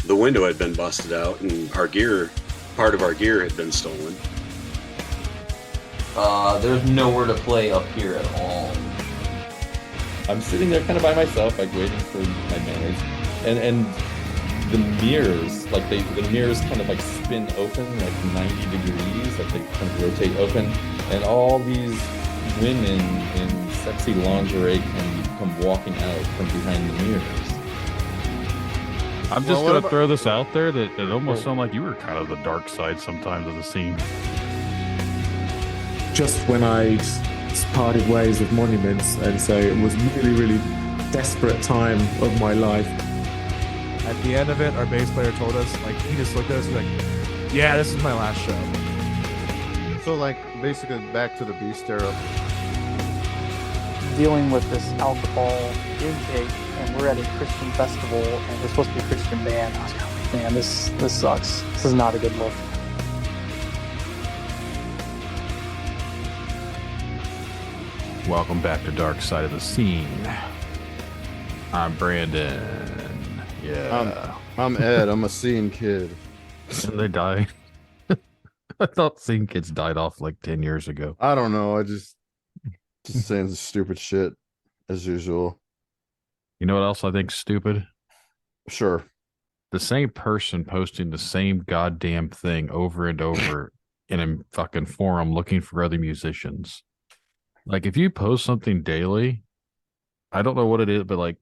the window had been busted out and part of our gear had been stolen. There's nowhere to play up here at all. I'm sitting there kind of by myself, like waiting for my manners, and the mirrors, like the mirrors kind of like spin open like 90 degrees, like they kind of rotate open, and all these women in sexy lingerie can come walking out from behind the mirrors. I'm just going to throw this out there that it almost sounded like you were kind of the dark side sometimes of the scene. Just when I'd parted ways with Monuments, and so it was really, really desperate time of my life. At the end of it, our bass player told us, like, he just looked at us like, yeah, this is my last show. So, like, basically back to the beast era. Dealing with this alcohol intake, and we're at a Christian festival, and we're supposed to be a Christian band. I was kind of like, man, this sucks. This is not a good look. Welcome back to Dark Side of the Scene. I'm Brandon. Yeah. I'm Ed. I'm a scene kid. And they die. I thought scene kids died off like 10 years ago. I don't know. I just saying stupid shit as usual. You know what else I think stupid? Sure. The same person posting the same goddamn thing over and over in a fucking forum looking for other musicians. Like, if you post something daily, I don't know what it is, but like,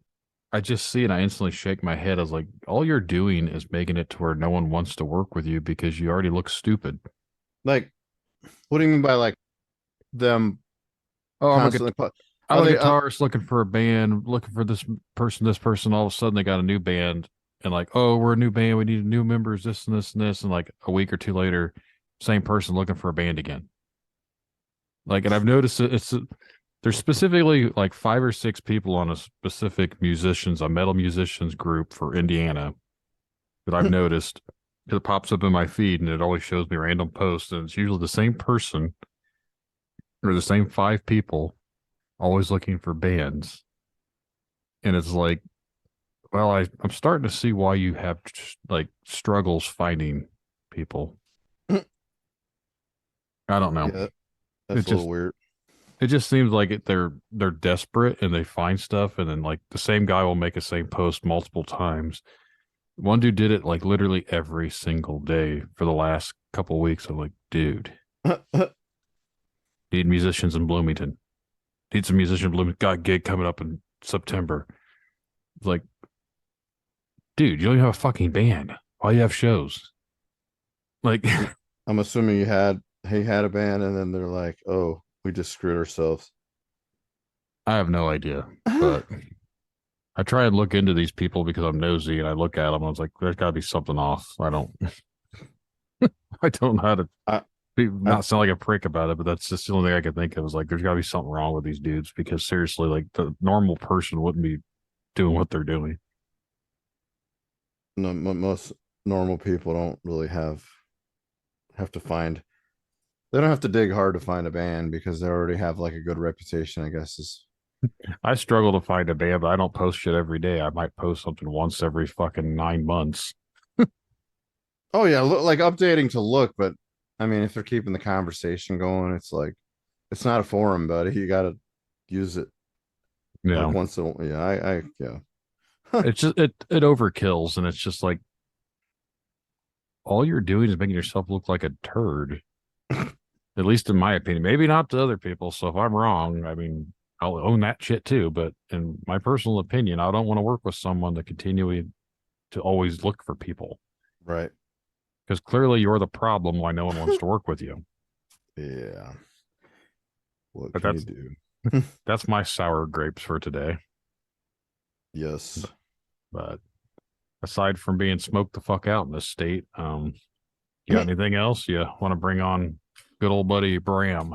I just see it and I instantly shake my head. I was like, all you're doing is making it to where no one wants to work with you because you already look stupid. Like, what do you mean by like them? Oh, I'm a they, guitarist looking for a band, looking for this person. All of a sudden they got a new band and like, oh, we're a new band. We need new members, this and this and this. And like a week or two later, same person looking for a band again. Like, and I've noticed there's specifically like 5 or 6 people on a specific a metal musicians group for Indiana that I've noticed. It pops up in my feed and it always shows me random posts, and it's usually the same person or the same 5 people always looking for bands. And it's like, well, I'm starting to see why you have like struggles finding people. I don't know. Yeah. That's a little weird. It just seems like they're desperate and they find stuff, and then like the same guy will make a same post multiple times. One dude did it like literally every single day for the last couple of weeks. I'm like, dude, need musicians in Bloomington. Need some musicians in Bloomington. Got a gig coming up in September. It's like, dude, you don't even have a fucking band. Why do you have shows? Like, I'm assuming he had a band, and then they're like, "Oh, we just screwed ourselves." I have no idea, but I try and look into these people because I'm nosy, and I look at them. And I was like, "There's got to be something off." I don't know how to not sound like a prick about it, but that's just the only thing I could think of. Is like, there's got to be something wrong with these dudes because seriously, like the normal person wouldn't be doing what they're doing. No, most normal people don't really have to find. They don't have to dig hard to find a band because they already have like a good reputation, I guess. I struggle to find a band, but I don't post shit every day. I might post something once every fucking 9 months. Oh yeah, like updating to look, but I mean, if they're keeping the conversation going, it's like it's not a forum, buddy. You got to use it. Yeah, like once in a, yeah, yeah. It's just it overkills, and it's just like all you're doing is making yourself look like a turd. At least in my opinion, maybe not to other people. So if I'm wrong, I mean, I'll own that shit too. But in my personal opinion, I don't want to work with someone that continually to always look for people. Right. Because clearly you're the problem why no one wants to work with you. Yeah. What but can that's, you do? That's my sour grapes for today. Yes. But aside from being smoked the fuck out in this state, you got anything else you want to bring on good old buddy Bram?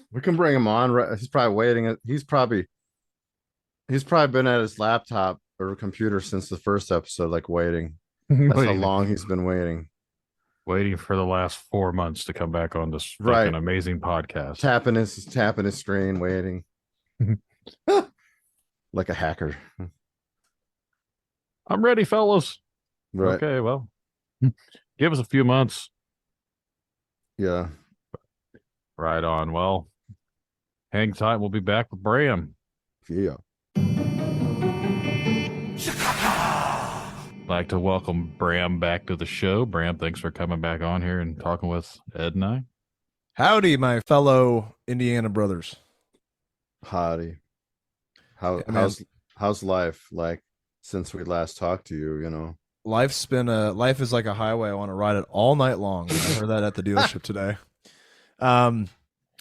We can bring him on. He's probably waiting. He's probably been at his laptop or computer since the first episode, like waiting. That's how long he's been waiting. Waiting for the last 4 months to come back on this fucking amazing podcast. Tapping his screen, waiting. Like a hacker. I'm ready, fellas. Right. Okay, well, give us a few months. Yeah. Right on. Well, hang tight. We'll be back with Bram. Yeah. I'd like to welcome Bram back to the show. Bram, thanks for coming back on here and talking with Ed and I. Howdy, my fellow Indiana brothers. Howdy. Yeah, man. How's life like since we last talked to you, you know? Life is like a highway. I want to ride it all night long. I heard that at the dealership today.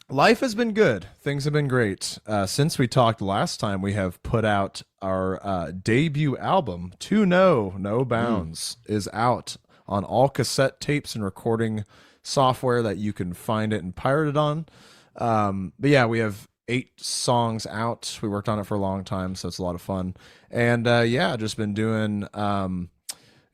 Life has been good. Things have been great. Since we talked last time, we have put out our debut album, To Know No Bounds, is out on all cassette tapes and recording software that you can find it and pirate it on. But yeah, we have 8 songs out. We worked on it for a long time, so it's a lot of fun. And yeah, just been doing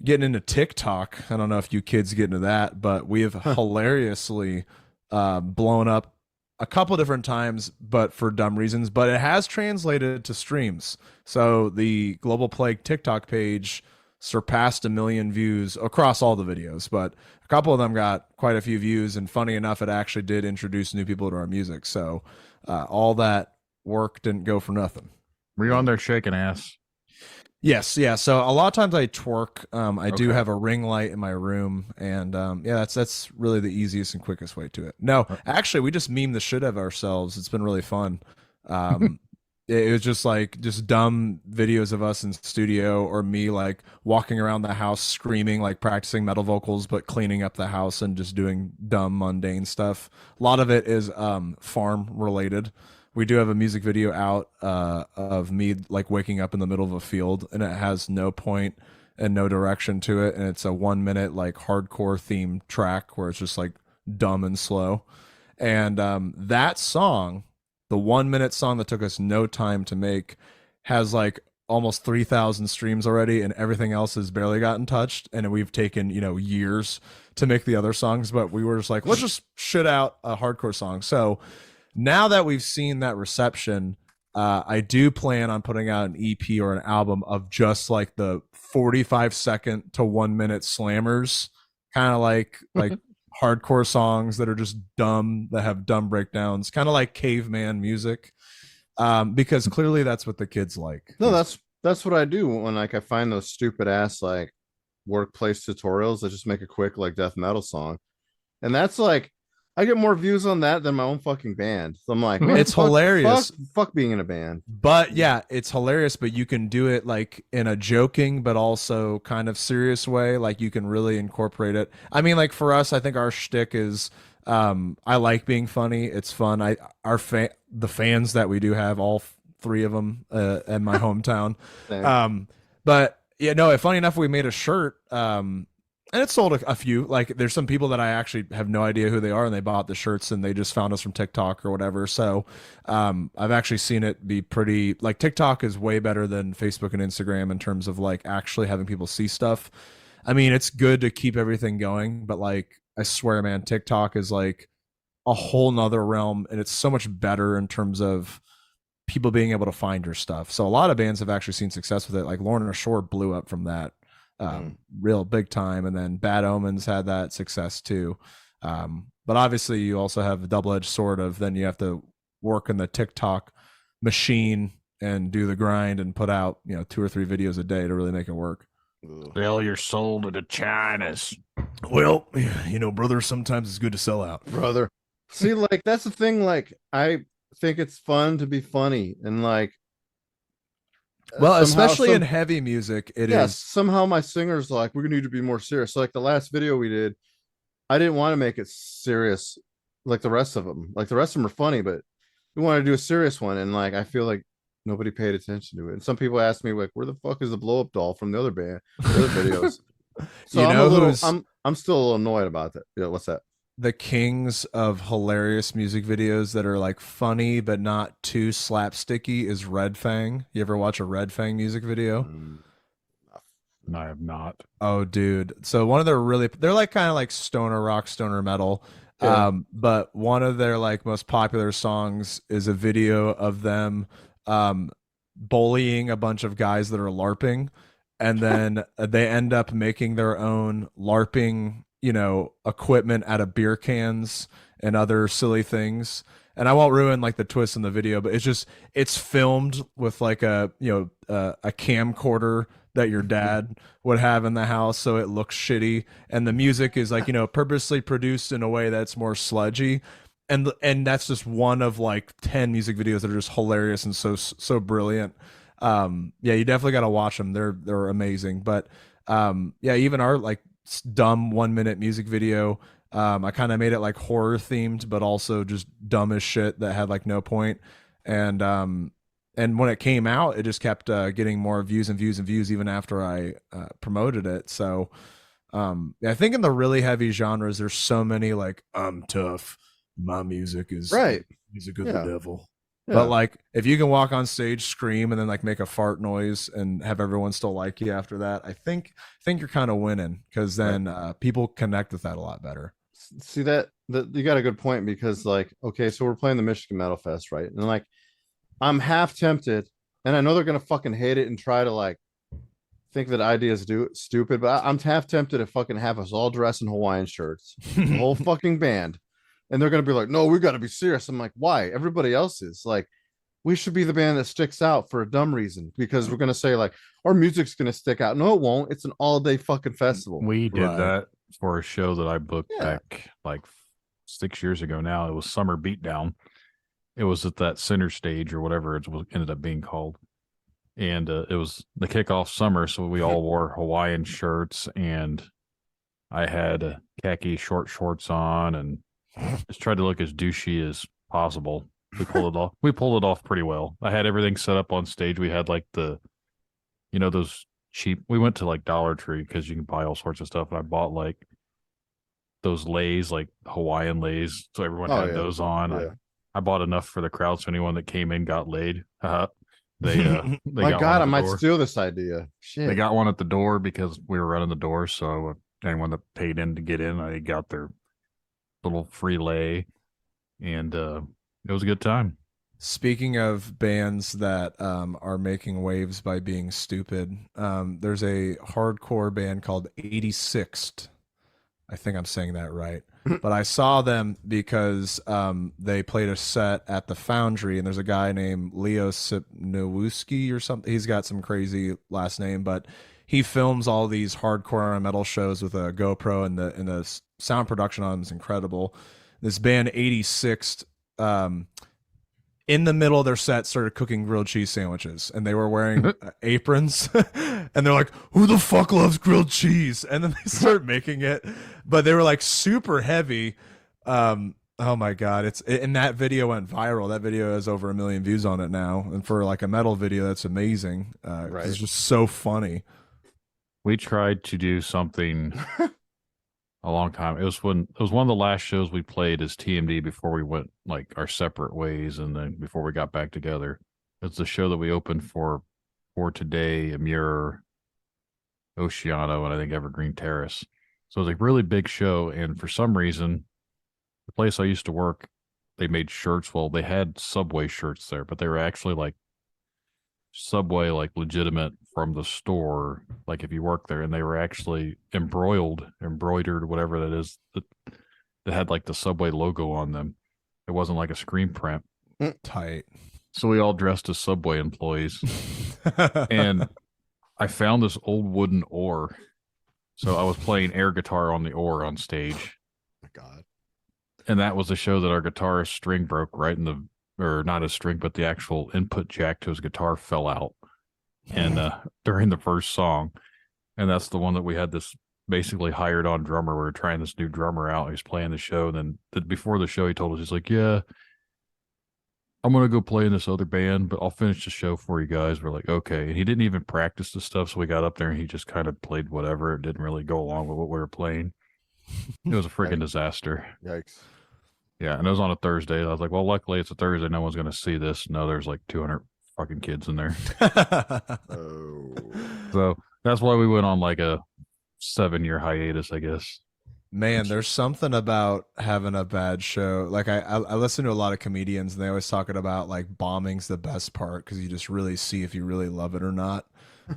getting into TikTok. I don't know if you kids get into that, but we have hilariously blown up a couple different times, but for dumb reasons. But it has translated to streams. So the Global Plague TikTok page surpassed 1 million views across all the videos, but a couple of them got quite a few views. And funny enough, it actually did introduce new people to our music. So all that work didn't go for nothing. Were you on there shaking ass? Yes, yeah. So a lot of times I twerk. I do have a ring light in my room, and yeah, that's really the easiest and quickest way to it. No, actually, we just meme the shit out of ourselves. It's been really fun. It was just dumb videos of us in studio or me like walking around the house screaming, like practicing metal vocals, but cleaning up the house and just doing dumb, mundane stuff. A lot of it is farm related. We do have a music video out of me like waking up in the middle of a field, and it has no point and no direction to it, and it's a 1 minute like hardcore themed track where it's just like dumb and slow. And that song, the 1 minute song that took us no time to make, has like almost 3,000 streams already, and everything else has barely gotten touched. And we've taken, years to make the other songs, but we were just like, let's just shit out a hardcore song. So now that we've seen that reception, I do plan on putting out an EP or an album of just like the 45-second to 1 minute slammers, kind of like hardcore songs that are just dumb, that have dumb breakdowns, kind of like caveman music, because clearly that's what the kids like. No, that's what I do when like I find those stupid ass like workplace tutorials that just make a quick like death metal song, and that's like I get more views on that than my own fucking band. So I'm like, man, it's hilarious. Fuck being in a band. But yeah, it's hilarious, but you can do it like in a joking but also kind of serious way. Like you can really incorporate it. I mean, like for us, I think our shtick is I like being funny. It's fun. The fans that we do have, all 3 of them in my hometown. But yeah, no, funny enough, we made a shirt. And it sold a few. Like there's some people that I actually have no idea who they are, and they bought the shirts and they just found us from TikTok or whatever. So I've actually seen it be pretty, like TikTok is way better than Facebook and Instagram in terms of like actually having people see stuff. I mean, it's good to keep everything going, but like I swear, man, TikTok is like a whole nother realm, and it's so much better in terms of people being able to find your stuff. So a lot of bands have actually seen success with it. Like Lorna Shore blew up from that. Real big time, and then Bad Omens had that success too. But obviously you also have a double-edged sword of then you have to work in the TikTok machine and do the grind and put out 2 or 3 videos a day to really make it work. Sell your soul to the Chinas. Well, brother, sometimes it's good to sell out, brother. See, like that's the thing. Like I think it's fun to be funny, and like well, especially in heavy music, it is. Somehow my singers like, we're gonna need to be more serious. So like the last video we did, I didn't want to make it serious like the rest of them. Like the rest of them are funny, but we wanted to do a serious one, and like I feel like nobody paid attention to it. And some people asked me like, where the fuck is the blow up doll from the other band, the other videos? So I'm still a little annoyed about that. Yeah, what's that? The kings of hilarious music videos that are like funny but not too slapsticky is Red Fang. You ever watch a Red Fang music video? I have not. Oh, dude. So one of their they're like kind of like stoner rock, stoner metal. Yeah. But one of their like most popular songs is a video of them bullying a bunch of guys that are LARPing. and then they end up making their own LARPing, equipment out of beer cans and other silly things. And I won't ruin like the twist in the video, but it's filmed with like a camcorder that your dad would have in the house, so it looks shitty, and the music is like purposely produced in a way that's more sludgy, and that's just one of like 10 music videos that are just hilarious and so brilliant. Yeah, you definitely got to watch them. They're amazing. But yeah, even our like dumb 1 minute music video, I kind of made it like horror themed, but also just dumb as shit that had like no point. And when it came out, it just kept getting more views and views and views even after I promoted it. So yeah, I think in the really heavy genres, there's so many like I'm tough. My music is Right. music of Yeah. the devil. Yeah. But like, if you can walk on stage, scream, and then like make a fart noise and have everyone still like you after that, I think you're kind of winning, because then people connect with that a lot better. See that you got a good point, because like, okay, so we're playing the Michigan Metal Fest, right? And like, I'm half tempted, and I know they're gonna fucking hate it and try to like think that ideas do stupid, but I'm half tempted to fucking have us all dress in Hawaiian shirts, the whole fucking band, and they're gonna be like, no, we got to be serious. I'm like, why? Everybody else is like, we should be the band that sticks out for a dumb reason, because we're gonna say like our music's gonna stick out. No, it won't. It's an all-day fucking festival. We did Right. that for a show that I booked Yeah. back like 6 years ago now. It was Summer Beatdown. It was at that center stage or whatever it ended up being called. And it was the kickoff summer, so we all wore Hawaiian shirts, and I had khaki short shorts on and just tried to look as douchey as possible. We pulled it off. We pulled it off pretty well. I had everything set up on stage. We had like those cheap. We went to like Dollar Tree because you can buy all sorts of stuff, and I bought like those lays, like Hawaiian lays, so everyone had those on. Yeah. I bought enough for the crowd, so anyone that came in got laid. They My got God, one I at might the door. steal this idea. Shit. They got one at the door because we were running the door. So anyone that paid in to get in, they got their little free lay, and it was a good time. Speaking of bands that are making waves by being stupid, there's a hardcore band called 86th. I think I'm saying that right. But I saw them because they played a set at the Foundry, and there's a guy named Leo Sipnowski or something. He's got some crazy last name, but he films all these hardcore metal shows with a GoPro, and the sound production on them is incredible. This band 86th, in the middle of their set, started cooking grilled cheese sandwiches, and they were wearing aprons, and they're like, who the fuck loves grilled cheese? And then they start making it, but they were like super heavy. Oh my God. And that video went viral. That video has over 1 million views on it now. And for like a metal video, that's amazing. Right. It's just so funny. We tried to do something a long time. It was one of the last shows we played as TMD before we went like our separate ways, and then before we got back together. It's the show that we opened for Today, Amur, Oceano, and I think Evergreen Terrace. So it was a really big show, and for some reason, the place I used to work, they made shirts. Well, they had Subway shirts there, but they were actually like Subway, like legitimate from the store, like if you work there, and they were actually embroidered, whatever that is, that had like the Subway logo on them. It wasn't like a screen print. Tight. So we all dressed as Subway employees, and I found this old wooden oar. So I was playing air guitar on the oar on stage. My God. And that was the show that our guitarist string broke right in the, or not his string, but the actual input jack to his guitar fell out. And during the first song, and that's the one that we had this basically hired on drummer. We were trying this new drummer out. He was playing the show. And then before the show, he told us, he's like, yeah, I'm going to go play in this other band, but I'll finish the show for you guys. We're like, okay. And he didn't even practice the stuff. So we got up there and he just kind of played whatever. It didn't really go along with what we were playing. It was a freaking disaster. Yikes. Yeah. And it was on a Thursday. I was like, well, luckily it's a Thursday. No one's going to see this. No, there's like 200 fucking kids in there. Oh. So that's why we went on like a 7-year hiatus, I guess. Man, there's something about having a bad show. Like I listen to a lot of comedians, and they always talking about like bombing's the best part because you just really see if you really love it or not.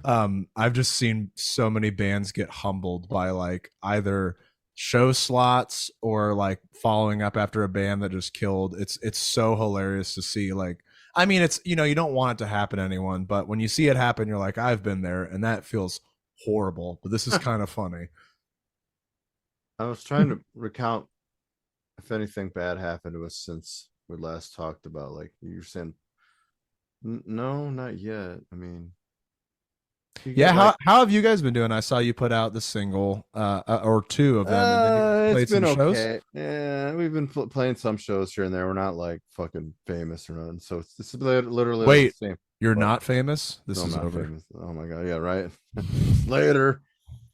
I've just seen so many bands get humbled by like either show slots or like following up after a band that just killed. It's so hilarious to see. Like, I mean, it's, you know, you don't want it to happen to anyone, but when you see it happen, you're like, I've been there, and that feels horrible. But this is kind of funny. I was trying to recount if anything bad happened to us since we last talked about, like you're saying. No, not yet. I mean, you Yeah, get, like, how have you guys been doing? I saw you put out the single or two of them. And then you played it's been some shows? okay. Yeah, we've been playing some shows here and there. We're not like fucking famous or nothing. So it's literally Wait, the same. you're What? not famous? This No, I'm is not over. famous. Oh my god, yeah, right. Later.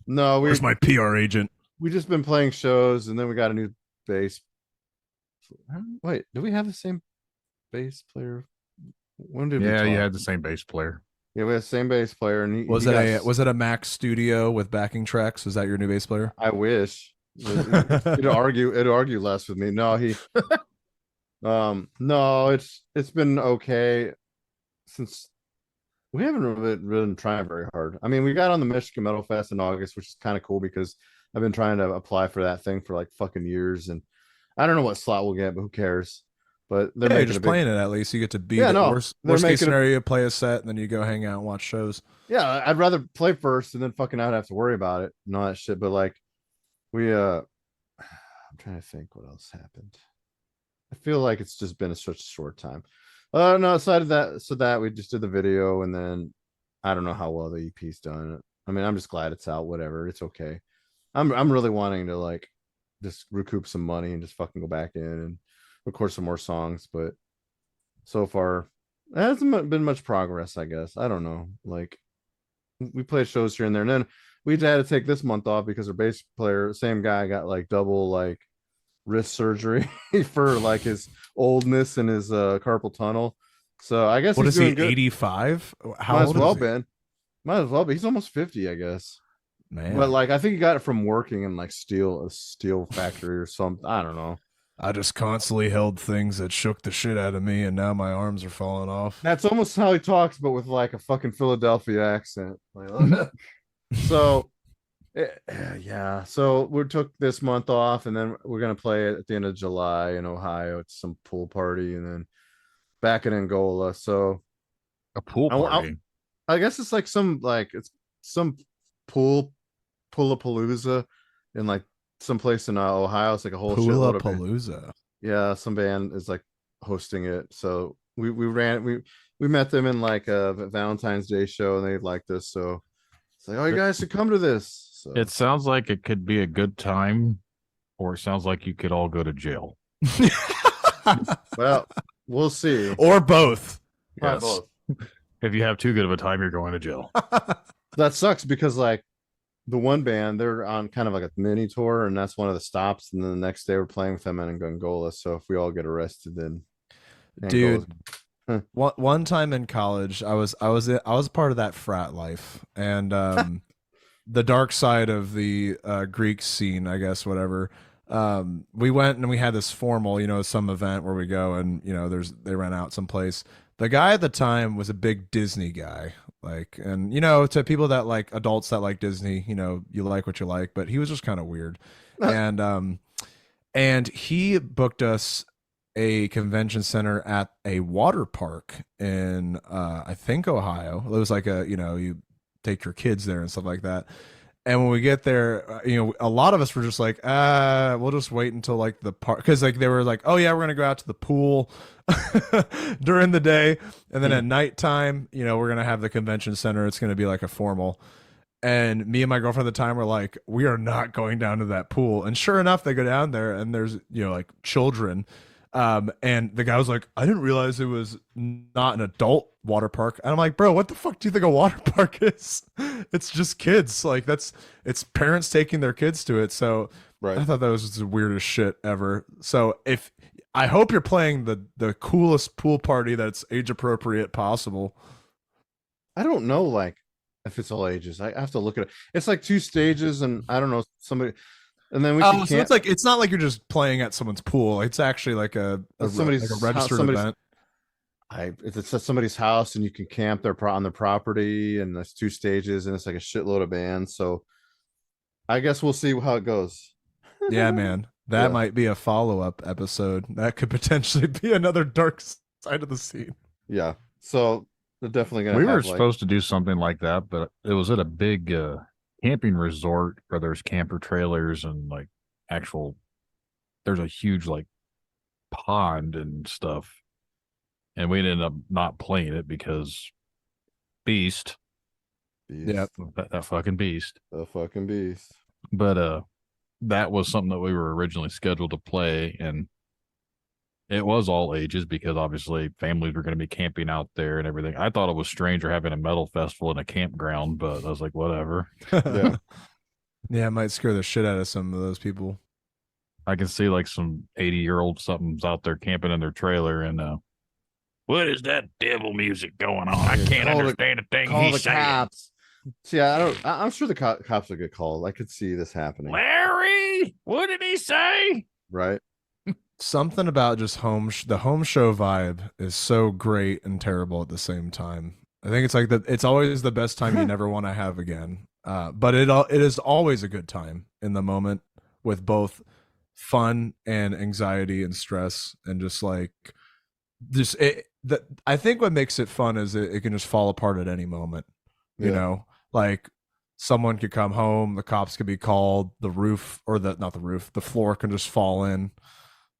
No, Where's my PR agent? we just been playing shows, and then we got a new bass. Wait, do we have the same bass player? When did we Yeah, you talk? had the same bass player. Yeah, we have the same bass player, and Was it a Mac Studio with backing tracks? Is that your new bass player? I wish. It'd argue less with me. No, no, it's been okay since we haven't really been trying very hard. I mean, we got on the Michigan Metal Fest in August, which is kind of cool because I've been trying to apply for that thing for like fucking years, and I don't know what slot we'll get, but who cares? But they're Yeah, you're making just a big, playing it at least. You get to be Yeah, the no, worst they're case making a- scenario, you play a set, and then you go hang out and watch shows. yeah, I'd rather play first and then fucking not have to worry about it and all that shit. But like, I'm trying to think what else happened. I feel like it's just been such a short time. No, aside of that, so that we just did the video, and then I don't know how well the EP's done. I mean, I'm just glad it's out. Whatever, it's okay. I'm really wanting to like just recoup some money and just fucking go back in and record some more songs. But so far, there hasn't been much progress. I guess I don't know. Like, we played shows here and there, and then we had to take this month off because our bass player, same guy, got like double like wrist surgery for like his oldness and his carpal tunnel. So I guess What he's is he, doing good. 85? How Might as old well is he? been. Might as well be. He's almost 50, I guess. Man, But like I think he got it from working in like a steel factory or something. I don't know. I just constantly held things that shook the shit out of me, and now my arms are falling off. That's almost how he talks, but with like a fucking Philadelphia accent. Like, so yeah, so we took this month off, and then we're gonna play it at the end of July in Ohio. It's some pool party, and then back in Angola. So A pool party. I guess it's like it's some Pullapalooza in like someplace in Ohio. It's like a whole shitload of band. Palooza. Yeah, some band is like hosting it. So we met them in like a Valentine's Day show, and they liked us. So it's like, oh, you guys should come to this. So It sounds like it could be a good time, or it sounds like you could all go to jail. well, we'll see. Or both. Probably Yes. both. If you have too good of a time, you're going to jail. That sucks because like the one band, they're on kind of like a mini tour, and that's one of the stops. And then the next day we're playing with them in Angola. So if we all get arrested, then Dude, Angola's- one time in college, I was part of that frat life, and the dark side of the Greek scene, I guess, whatever. We went and we had this formal, some event where we go and they rent out someplace. The guy at the time was a big Disney guy, like, and to people that like adults that like Disney, you like what you like, but he was just kind of weird, and he booked us a convention center at a water park in I think Ohio. It was like you take your kids there and stuff like that. And when we get there, a lot of us were just like, we'll just wait until like the park, because like they were like, oh yeah, we're gonna go out to the pool during the day, and then at nighttime, we're gonna have the convention center. It's gonna be like a formal. And me and my girlfriend at the time were like, we are not going down to that pool. And sure enough, they go down there, and there's like children. And the guy was like, I didn't realize it was not an adult water park. And I'm like, bro, what the fuck do you think a water park is? It's just kids. Like it's parents taking their kids to it. So right. I thought that was the weirdest shit ever. So I hope you're playing the coolest pool party that's age appropriate possible. I don't know, like if it's all ages. I have to look at it. It's like 2 stages, and I don't know, somebody. And then so it's not like you're just playing at someone's pool. It's actually like a somebody's like a registered somebody's- event. it's at somebody's house and you can camp on their property, and there's 2 stages and it's like a shitload of bands. So I guess we'll see how it goes. Yeah, man. That Yeah. might be a follow-up episode. That could potentially be another dark side of the scene. Yeah. So they're definitely gonna We were have, like, supposed to do something like that, but it was at a big camping resort where there's camper trailers and like actual. There's a huge like pond and stuff, and we ended up not playing it because Beast, beast, Yep. that fucking Beast. the fucking beast. But that was something that we were originally scheduled to play, and it was all ages because obviously families were going to be camping out there and everything. I thought it was strange or having a metal festival in a campground, but I was like, whatever. Yeah. Yeah, it might scare the shit out of some of those people. I can see like some 80-year-old something's out there camping in their trailer and what is that devil music going on? I can't Call the- understand a thing Call the he's saying. cops. See, I'm sure the cops will get called. I could see this happening. Larry, what did he say? Right. Something about just the home show vibe is so great and terrible at the same time. I think it's like it's always the best time you never want to have again. But it is always a good time in the moment with both fun and anxiety and stress and just like I think what makes it fun is it can just fall apart at any moment. You Yeah. know, like someone could come home, the cops could be called, the roof or the floor can just fall in.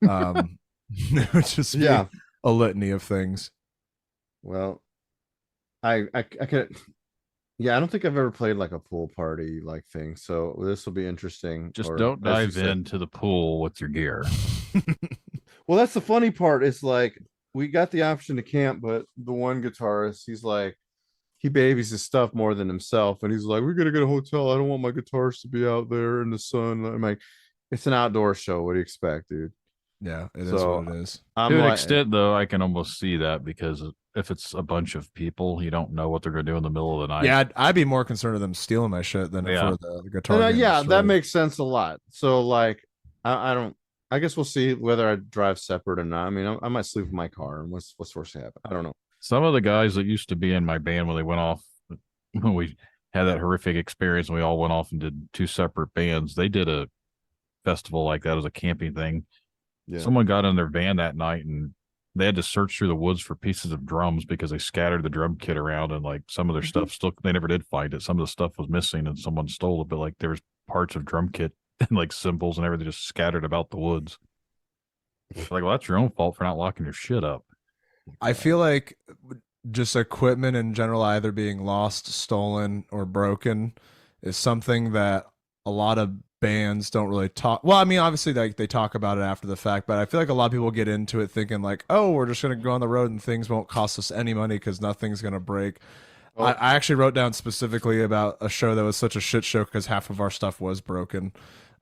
It would just be Yeah. a litany of things. Well, I could. Yeah, I don't think I've ever played like a pool party like thing. So this will be interesting. Just Or, don't as you dive said- into the pool with your gear. Well, that's the funny part. Is like we got the option to camp, but the one guitarist, he's like, he babies his stuff more than himself, and he's like, "We're gonna get a hotel. I don't want my guitars to be out there in the sun." I'm like, "It's an outdoor show. What do you expect, dude?" Yeah, it is So, what it is. I'm To an like, extent, though, I can almost see that because if it's a bunch of people, you don't know what they're going to do in the middle of the night. Yeah, I'd be more concerned with them stealing my shit than Yeah. for the guitar. getting yeah, that destroyed. makes sense a lot. So like, I don't. I guess we'll see whether I drive separate or not. I mean, I might sleep in my car, and what's worse to happen? I don't know. Some of the guys that used to be in my band when they went off, when we had that horrific experience and we all went off and did 2 separate bands, they did a festival like that as a camping thing. Yeah. Someone got in their van that night and they had to search through the woods for pieces of drums because they scattered the drum kit around and like some of their stuff still, they never did find it. Some of the stuff was missing and someone stole it, but like there was parts of drum kit and like cymbals and everything just scattered about the woods. Like, well, that's your own fault for not locking your shit up. I feel like just equipment in general either being lost, stolen, or broken is something that a lot of bands don't really talk. Well, I mean, obviously they talk about it after the fact, but I feel like a lot of people get into it thinking like, oh, we're just going to go on the road and things won't cost us any money because nothing's going to break. Oh. I actually wrote down specifically about a show that was such a shit show because half of our stuff was broken.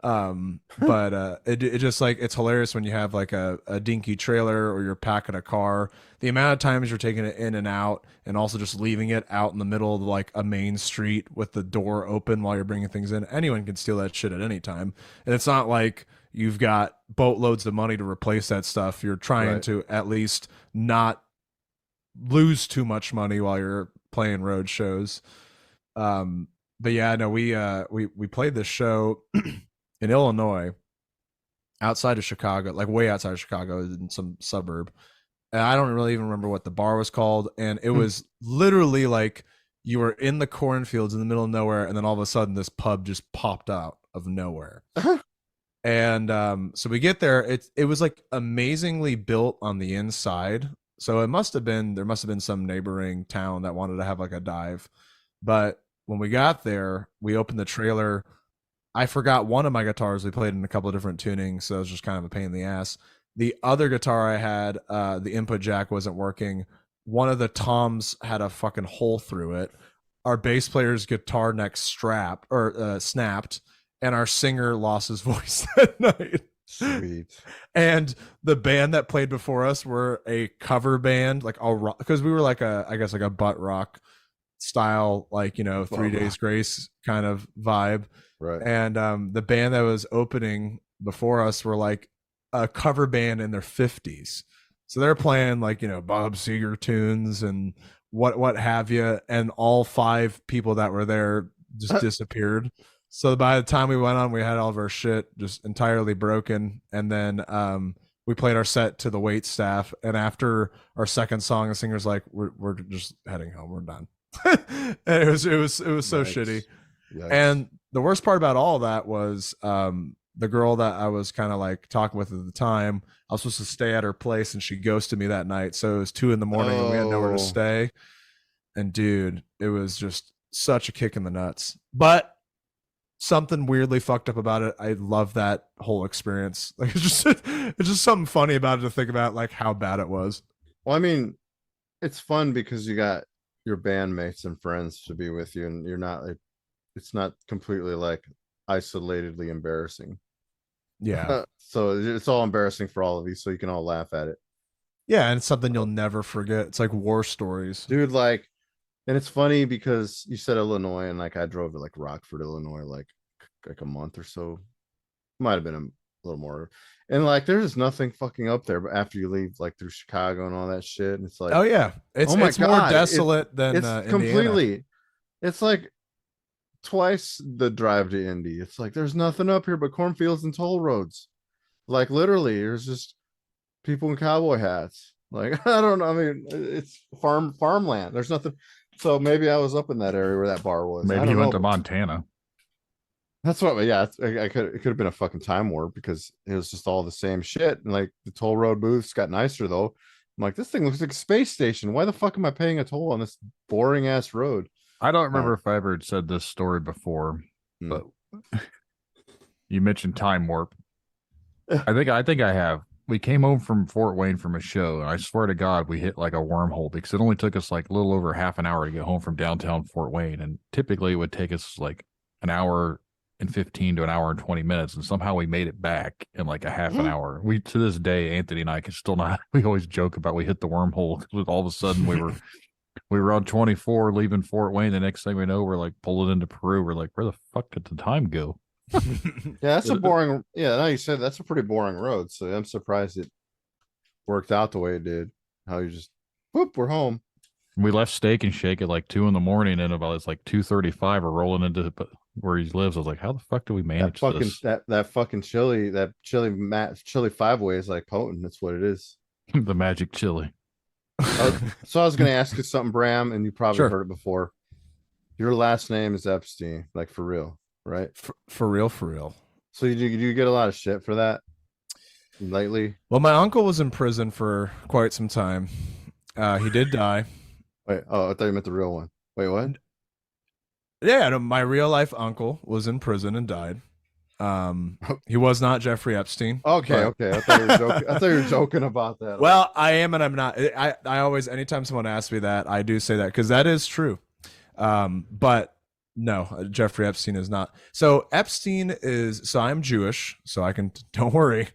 But it just like it's hilarious when you have like a dinky trailer or you're packing a car, the amount of times you're taking it in and out and also just leaving it out in the middle of like a main street with the door open while you're bringing things in. Anyone can steal that shit at any time, and it's not like you've got boatloads of money to replace that stuff. You're trying Right. to at least not lose too much money while you're playing road shows. But yeah, no, we played this show in Illinois, outside of Chicago, like way outside of Chicago, in some suburb. And I don't really even remember what the bar was called. And it was literally like you were in the cornfields in the middle of nowhere, and then all of a sudden this pub just popped out of nowhere. And so we get there. It was like amazingly built on the inside. So there must have been some neighboring town that wanted to have like a dive. But when we got there, we opened the trailer. I forgot one of my guitars. We played in a couple of different tunings, so it was just kind of a pain in the ass. The other guitar I had, the input jack wasn't working. One of the toms had a fucking hole through it. Our bass player's guitar neck snapped, and our singer lost his voice that night. Sweet. And the band that played before us were a cover band, like all rock, because we were like a butt rock style, like, 3 Days Grace kind of vibe. Right. And the band that was opening before us were like a cover band in their 50s. So they're playing like, Bob Seger tunes and what have you, and all 5 people that were there just disappeared. So by the time we went on, we had all of our shit just entirely broken, and then we played our set to the wait staff, and after our second song, the singer's like, we're just heading home, we're done. And it was so shitty. Yikes. And the worst part about all that was the girl that I was kind of like talking with at the time, I was supposed to stay at her place, and she ghosted me that night. So it was 2 a.m. and we had nowhere to stay. And dude, it was just such a kick in the nuts. But something weirdly fucked up about it. I love that whole experience. Like it's just something funny about it to think about, like how bad it was. Well, I mean, it's fun because you got your bandmates and friends to be with you, and you're not like, it's not completely like isolatedly embarrassing. Yeah. So it's all embarrassing for all of you, so you can all laugh at it. Yeah, and it's something you'll never forget. It's like war stories. Dude, like, and it's funny because you said Illinois, and like I drove to like Rockford, Illinois, like a month or so. Might have been a little more. And like there's nothing fucking up there, but after you leave like through Chicago and all that shit, and it's like, Oh yeah. It's oh my it's more God, desolate than it's Indiana. completely, it's like twice the drive to Indy. It's like there's nothing up here but cornfields and toll roads. Like literally, there's just people in cowboy hats. Like I don't know. I mean, it's farmland. There's nothing. So maybe I was up in that area where that bar was. Maybe you went to Montana. That's what. Yeah, I could. It could have been a fucking time warp because it was just all the same shit. And like the toll road booths got nicer though. I'm like, this thing looks like a space station. Why the fuck am I paying a toll on this boring ass road? I don't remember if I ever said this story before, but you mentioned time warp. I think I have. We came home from Fort Wayne from a show, and I swear to God, we hit like a wormhole because it only took us like a little over half an hour to get home from downtown Fort Wayne, and typically it would take us like an hour and 15 to an hour and 20 minutes, and somehow we made it back in like a half an hour. We, to this day, Anthony and I can still not. We always joke about we hit the wormhole because all of a sudden we were on 24 leaving Fort Wayne. The next thing we know, we're like pulling into Peru. We're like, where the fuck did the time go? Yeah, that's a boring. Yeah, now you said that's a pretty boring road. So I'm surprised it worked out the way it did. How you just whoop, we're home. We left Steak and Shake at like 2 a.m, and about it's like 2:35. We're rolling into where he lives. I was like, how the fuck do we manage this? That fucking chili 5-way is like potent. That's what it is. The magic chili. So I was gonna ask you something, Bram, and you probably Sure. heard it before. Your last name is Epstein, like for real, right? For real. So you get a lot of shit for that lately? Well, my uncle was in prison for quite some time. He did die. Wait, oh, I thought you meant the real one. Wait, what? Yeah, no, my real life uncle was in prison and died. He was not Jeffrey Epstein. Okay, but- okay. I thought you were joking. I thought you were joking about that. Well, I am and I'm not. I always, anytime someone asks me that, I do say that because that is true. But no, Jeffrey Epstein is not. So Epstein is. So I'm Jewish, so I can. Don't worry.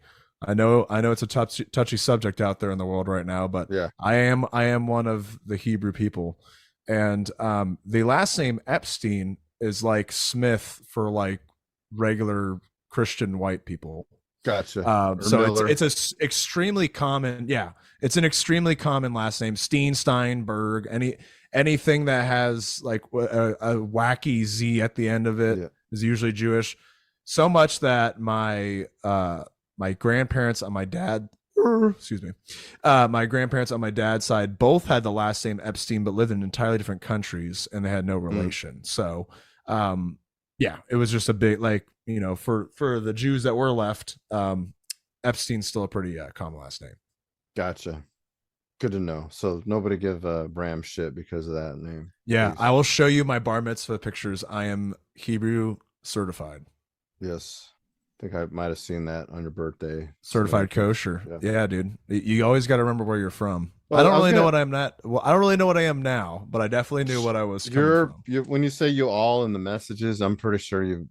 I know it's a touchy subject out there in the world right now, but yeah, I am one of the Hebrew people, and the last name Epstein is like Smith for like regular Christian white people. gotcha. So it's a extremely common, yeah, it's an extremely common last name. Steinberg, anything that has like a wacky Z at the end of it is usually Jewish. So much that my grandparents on my my grandparents on my dad's side both had the last name Epstein, but lived in entirely different countries, and they had no relation. So, yeah, it was just a big, like, for the Jews that were left, Epstein's still a pretty common last name. Gotcha. Good to know. So nobody give Bram shit because of that name. Yeah, Please. I will show you my bar mitzvah pictures. I am Hebrew certified. Yes. I think I might have seen that on your birthday. Certified So, kosher. yeah. Yeah, dude. You always got to remember where you're from. Well, I don't I was really know gonna- what I'm not. Well, I don't really know what I am now, but I definitely knew what I was. You're when you say you all in the messages, I'm pretty sure you've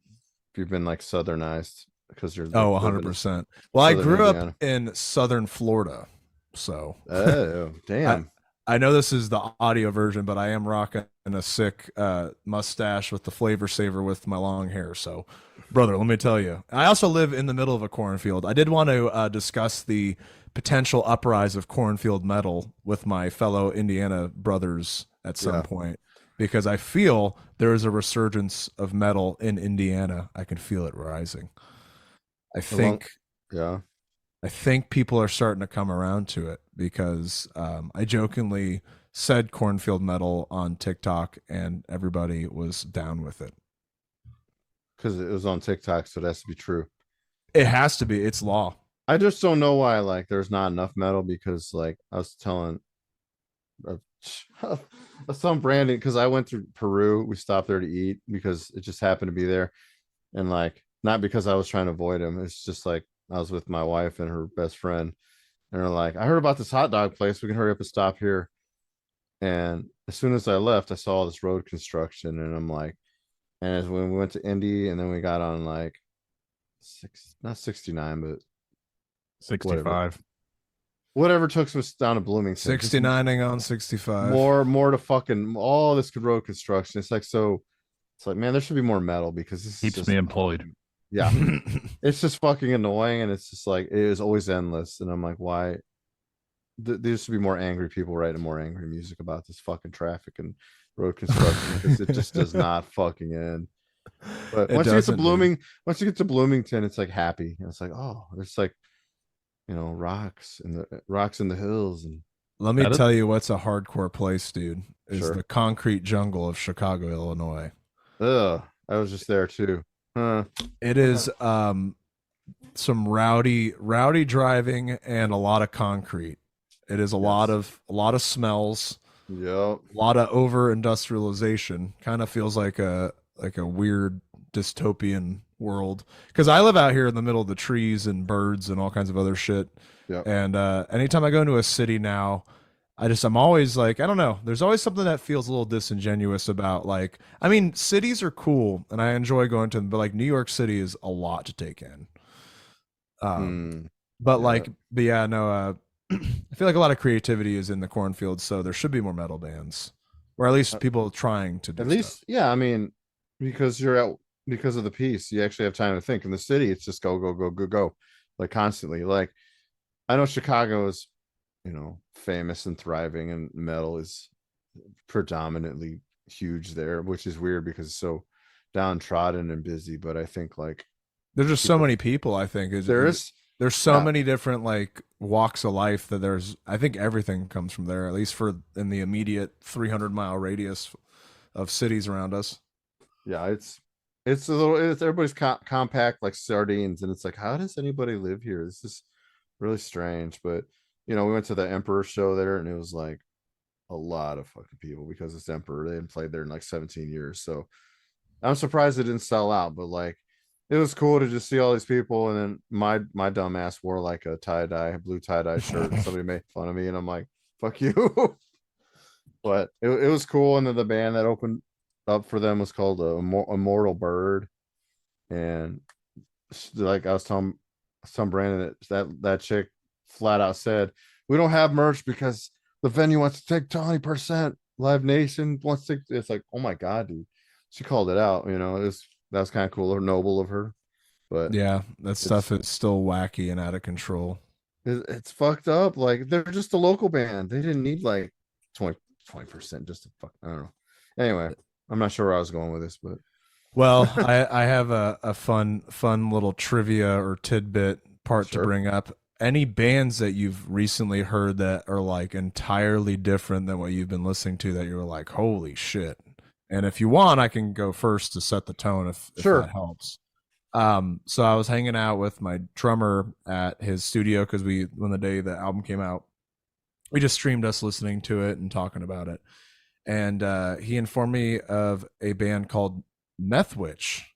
been like southernized because you're. Oh, living in 100%. Well, I Southern grew Indiana. up in southern Florida, so Oh, damn. I know this is the audio version, but I am rocking a sick mustache with the flavor saver with my long hair. So, brother, let me tell you, I also live in the middle of a cornfield. I did want to discuss the potential uprise of cornfield metal with my fellow Indiana brothers at some point, because I feel there is a resurgence of metal in Indiana. I can feel it rising. I think people are starting to come around to it, because I jokingly said cornfield metal on TikTok and everybody was down with it. Because it was on TikTok, so it has to be true. It has to be. It's law. I just don't know why like there's not enough metal, because like I was telling some branding, because I went to Peru. We stopped there to eat because it just happened to be there. And like, not because I was trying to avoid him. It's just like I was with my wife and her best friend. And they're like, I heard about this hot dog place. We can hurry up and stop here. And as soon as I left, I saw all this road construction. And I'm like, and as when we went to Indy, and then we got on like not 69, but 65. Whatever took us down to Bloomington. 69ing on 65. More to fucking all this road construction. It's like, so it's like, man, there should be more metal, because this Keeps just, me employed. Yeah. It's just fucking annoying, and it's just like, it is always endless. And I'm like, why? There should be more angry people writing more angry music about this fucking traffic and road construction, because it just does not fucking end. But once you get to Bloomington, it's like happy. And it's like, oh, it's like, you know, rocks in the hills. And let me tell you what's a hardcore place, dude, is the concrete jungle of Chicago, Illinois. Ugh, I was just there too. It is some rowdy driving and a lot of concrete. It is a lot of smells. Yep. A lot of over industrialization. Kind of feels like a weird dystopian world, because I live out here in the middle of the trees and birds and all kinds of other shit. Yep. And anytime I go into a city now, I'm always like, I don't know, there's always something that feels a little disingenuous about, like, I mean, cities are cool and I enjoy going to them, but like New York City is a lot to take in. I feel like a lot of creativity is in the cornfields, so there should be more metal bands, or at least people trying to do stuff. Yeah, I mean, because you're out, because of the piece, you actually have time to think. In the city, it's just go, like constantly. Like, I know Chicago is, you know, famous and thriving, and metal is predominantly huge there, which is weird because it's so downtrodden and busy. But I think like there's just so many people. I think there's so many different like walks of life that I think everything comes from there, at least in the immediate 300-mile radius of cities around us. Yeah, it's everybody's compact like sardines, and it's like, how does anybody live here? This is really strange. But you know, we went to the Emperor show there, and it was like a lot of fucking people, because it's Emperor. They hadn't played there in like 17 years, so I'm surprised it didn't sell out. But like, it was cool to just see all these people. And then my dumb ass wore like a blue tie-dye shirt, and somebody made fun of me, and I'm like, fuck you. But it was cool. And then the band that opened up for them was called Immortal Bird. And like I was telling Brandon, that chick flat out said, we don't have merch because the venue wants to take 20%. Live Nation wants to. It's like, oh my god, dude. She called it out. You know, that was kind of cool or noble of her. But yeah, that stuff is still wacky and out of control. It's fucked up. Like, they're just a local band. They didn't need like 20% just to fuck. I don't know. Anyway, I'm not sure where I was going with this, but well, I have a fun little trivia or tidbit part to bring up. Any bands that you've recently heard that are like entirely different than what you've been listening to that you're like, holy shit? And if you want, I can go first to set the tone if that helps. So I was hanging out with my drummer at his studio, because when the day the album came out, we just streamed us listening to it and talking about it. And he informed me of a band called Meth Witch,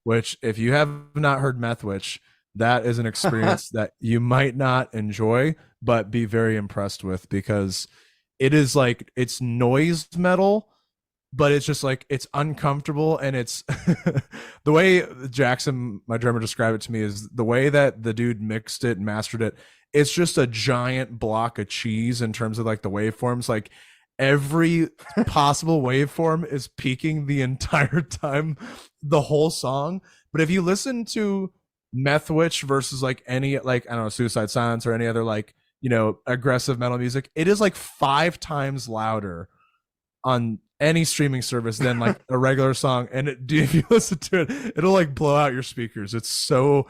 which if you have not heard Meth Witch, that is an experience that you might not enjoy, but be very impressed with, because it is like, it's noise metal, but it's just like it's uncomfortable, and it's the way Jackson, my drummer, described it to me is the way that the dude mixed it and mastered it. It's just a giant block of cheese in terms of like the waveforms. Like every possible waveform is peaking the entire time, the whole song. But if you listen to Meth Witch versus like any like I don't know Suicide Silence or any other like aggressive metal music, it is like 5 times louder on any streaming service than like a regular song. And if you listen to it, it'll like blow out your speakers. It's so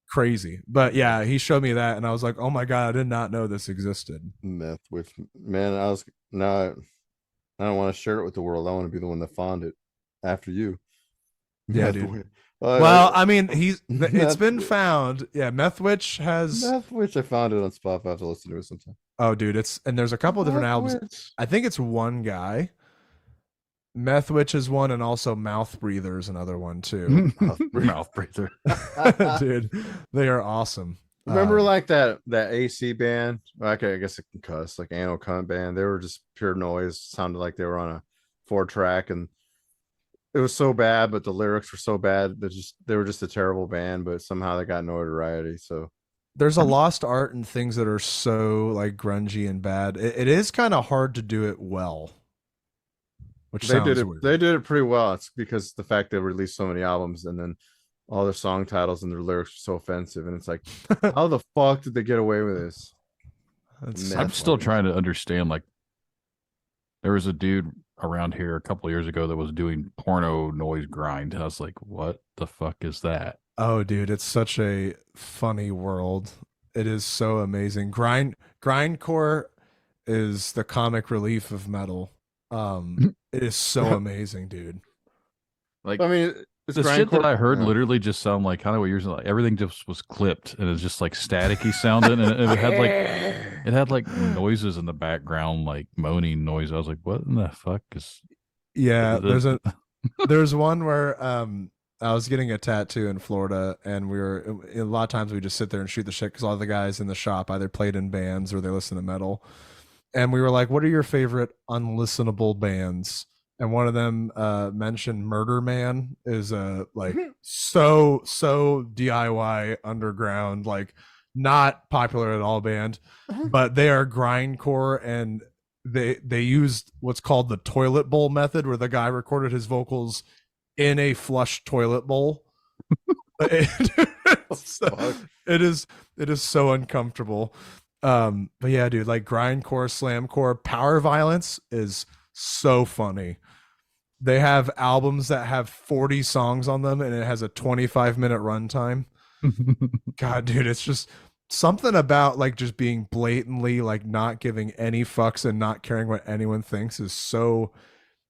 crazy. But yeah, he showed me that, and I was like, oh my god, I did not know this existed. Meth, which man, I don't want to share it with the world. I want to be the one that found it after you. Yeah, dude. Well, I mean, it's been found. Yeah, Meth Witch has Meth Witch. I found it on Spotify. I have to listen to it sometime. Oh, dude, and there's a couple of different albums. I think it's one guy. Meth Witch is one, and also Mouth Breather is another one too. Mouth Breather. Dude, they are awesome. Remember like that AC band? Okay, I guess I can cuss, like Anno Cunt band. They were just pure noise. Sounded like they were on a 4-track, and it was so bad, but the lyrics were so bad that they were just a terrible band, but somehow they got notoriety. So there's a lost art in things that are so like grungy and bad. It is kind of hard to do it well. Which they did it pretty well. It's because the fact they released so many albums, and then all their song titles and their lyrics are so offensive, and it's like, how the fuck did they get away with this? I'm still trying to understand. Like, there was a dude around here a couple of years ago that was doing porno noise grind. I was like, what the fuck is that? Oh, dude, it's such a funny world. It is so amazing. Grindcore is the comic relief of metal. It is so amazing, dude. Like, I mean, the shit that I heard literally just sound like kind of what you're saying. Like, everything just was clipped, and it's just like staticky sounding, and it had like noises in the background, like moaning noise. I was like, what in the fuck is? Yeah, there's one where I was getting a tattoo in Florida, and a lot of times we just sit there and shoot the shit because all the guys in the shop either played in bands or they listen to metal. And we were like, what are your favorite unlistenable bands? And one of them mentioned Murder Man is like so DIY underground, like not popular at all band, but they are grindcore, and they used what's called the toilet bowl method, where the guy recorded his vocals in a flush toilet bowl. It is so uncomfortable. But yeah, dude, like grindcore, slamcore, power violence is so funny. They have albums that have 40 songs on them, and it has a 25-minute runtime. God, dude, it's just something about like just being blatantly like not giving any fucks and not caring what anyone thinks is so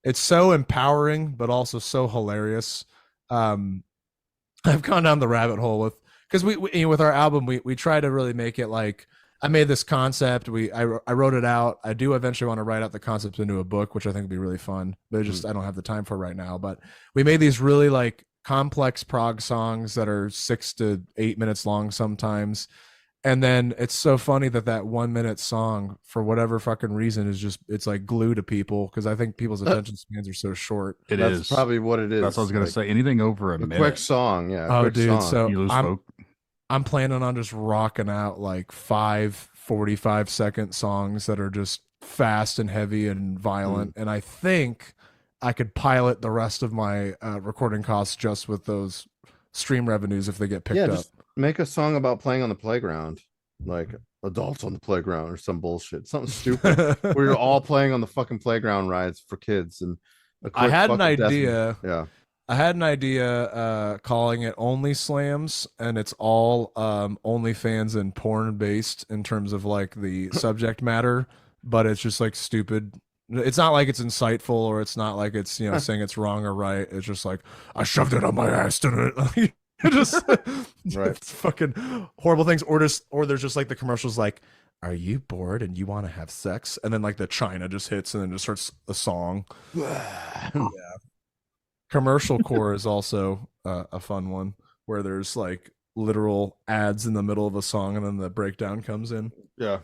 empowering, but also so hilarious. I've gone down the rabbit hole because we with our album, we try to really make it like, I made this concept. I wrote it out. I do eventually want to write out the concept into a book, which I think would be really fun. But I don't have the time for right now. But we made these really like complex prog songs that are 6 to 8 minutes long sometimes. And then it's so funny that 1 minute song, for whatever fucking reason, it's like glue to people, because I think people's attention spans are so short. That's probably what it is. That's what I was gonna say. Anything over a minute. Quick song, yeah. Oh, dude. Song. So I'm planning on just rocking out like 5 45-second songs that are just fast and heavy and violent. And I think I could pilot the rest of my recording costs just with those stream revenues if they get picked up. Just make a song about playing on the playground, like adults on the playground or some bullshit, something stupid where you're all playing on the fucking playground rides for kids. And I had an idea. I had an idea calling it Only Slams, and it's all OnlyFans and porn based in terms of like the subject matter, but it's just like stupid. It's not like it's insightful, or it's not like it's saying it's wrong or right. It's just like, I shoved it on my ass, didn't it? Just right. Fucking horrible things, or there's just like the commercials like, are you bored and you want to have sex? And then like the China just hits, and then just starts a song. Yeah. Commercial core is also a fun one, where there's like literal ads in the middle of a song, and then the breakdown comes in. Yeah,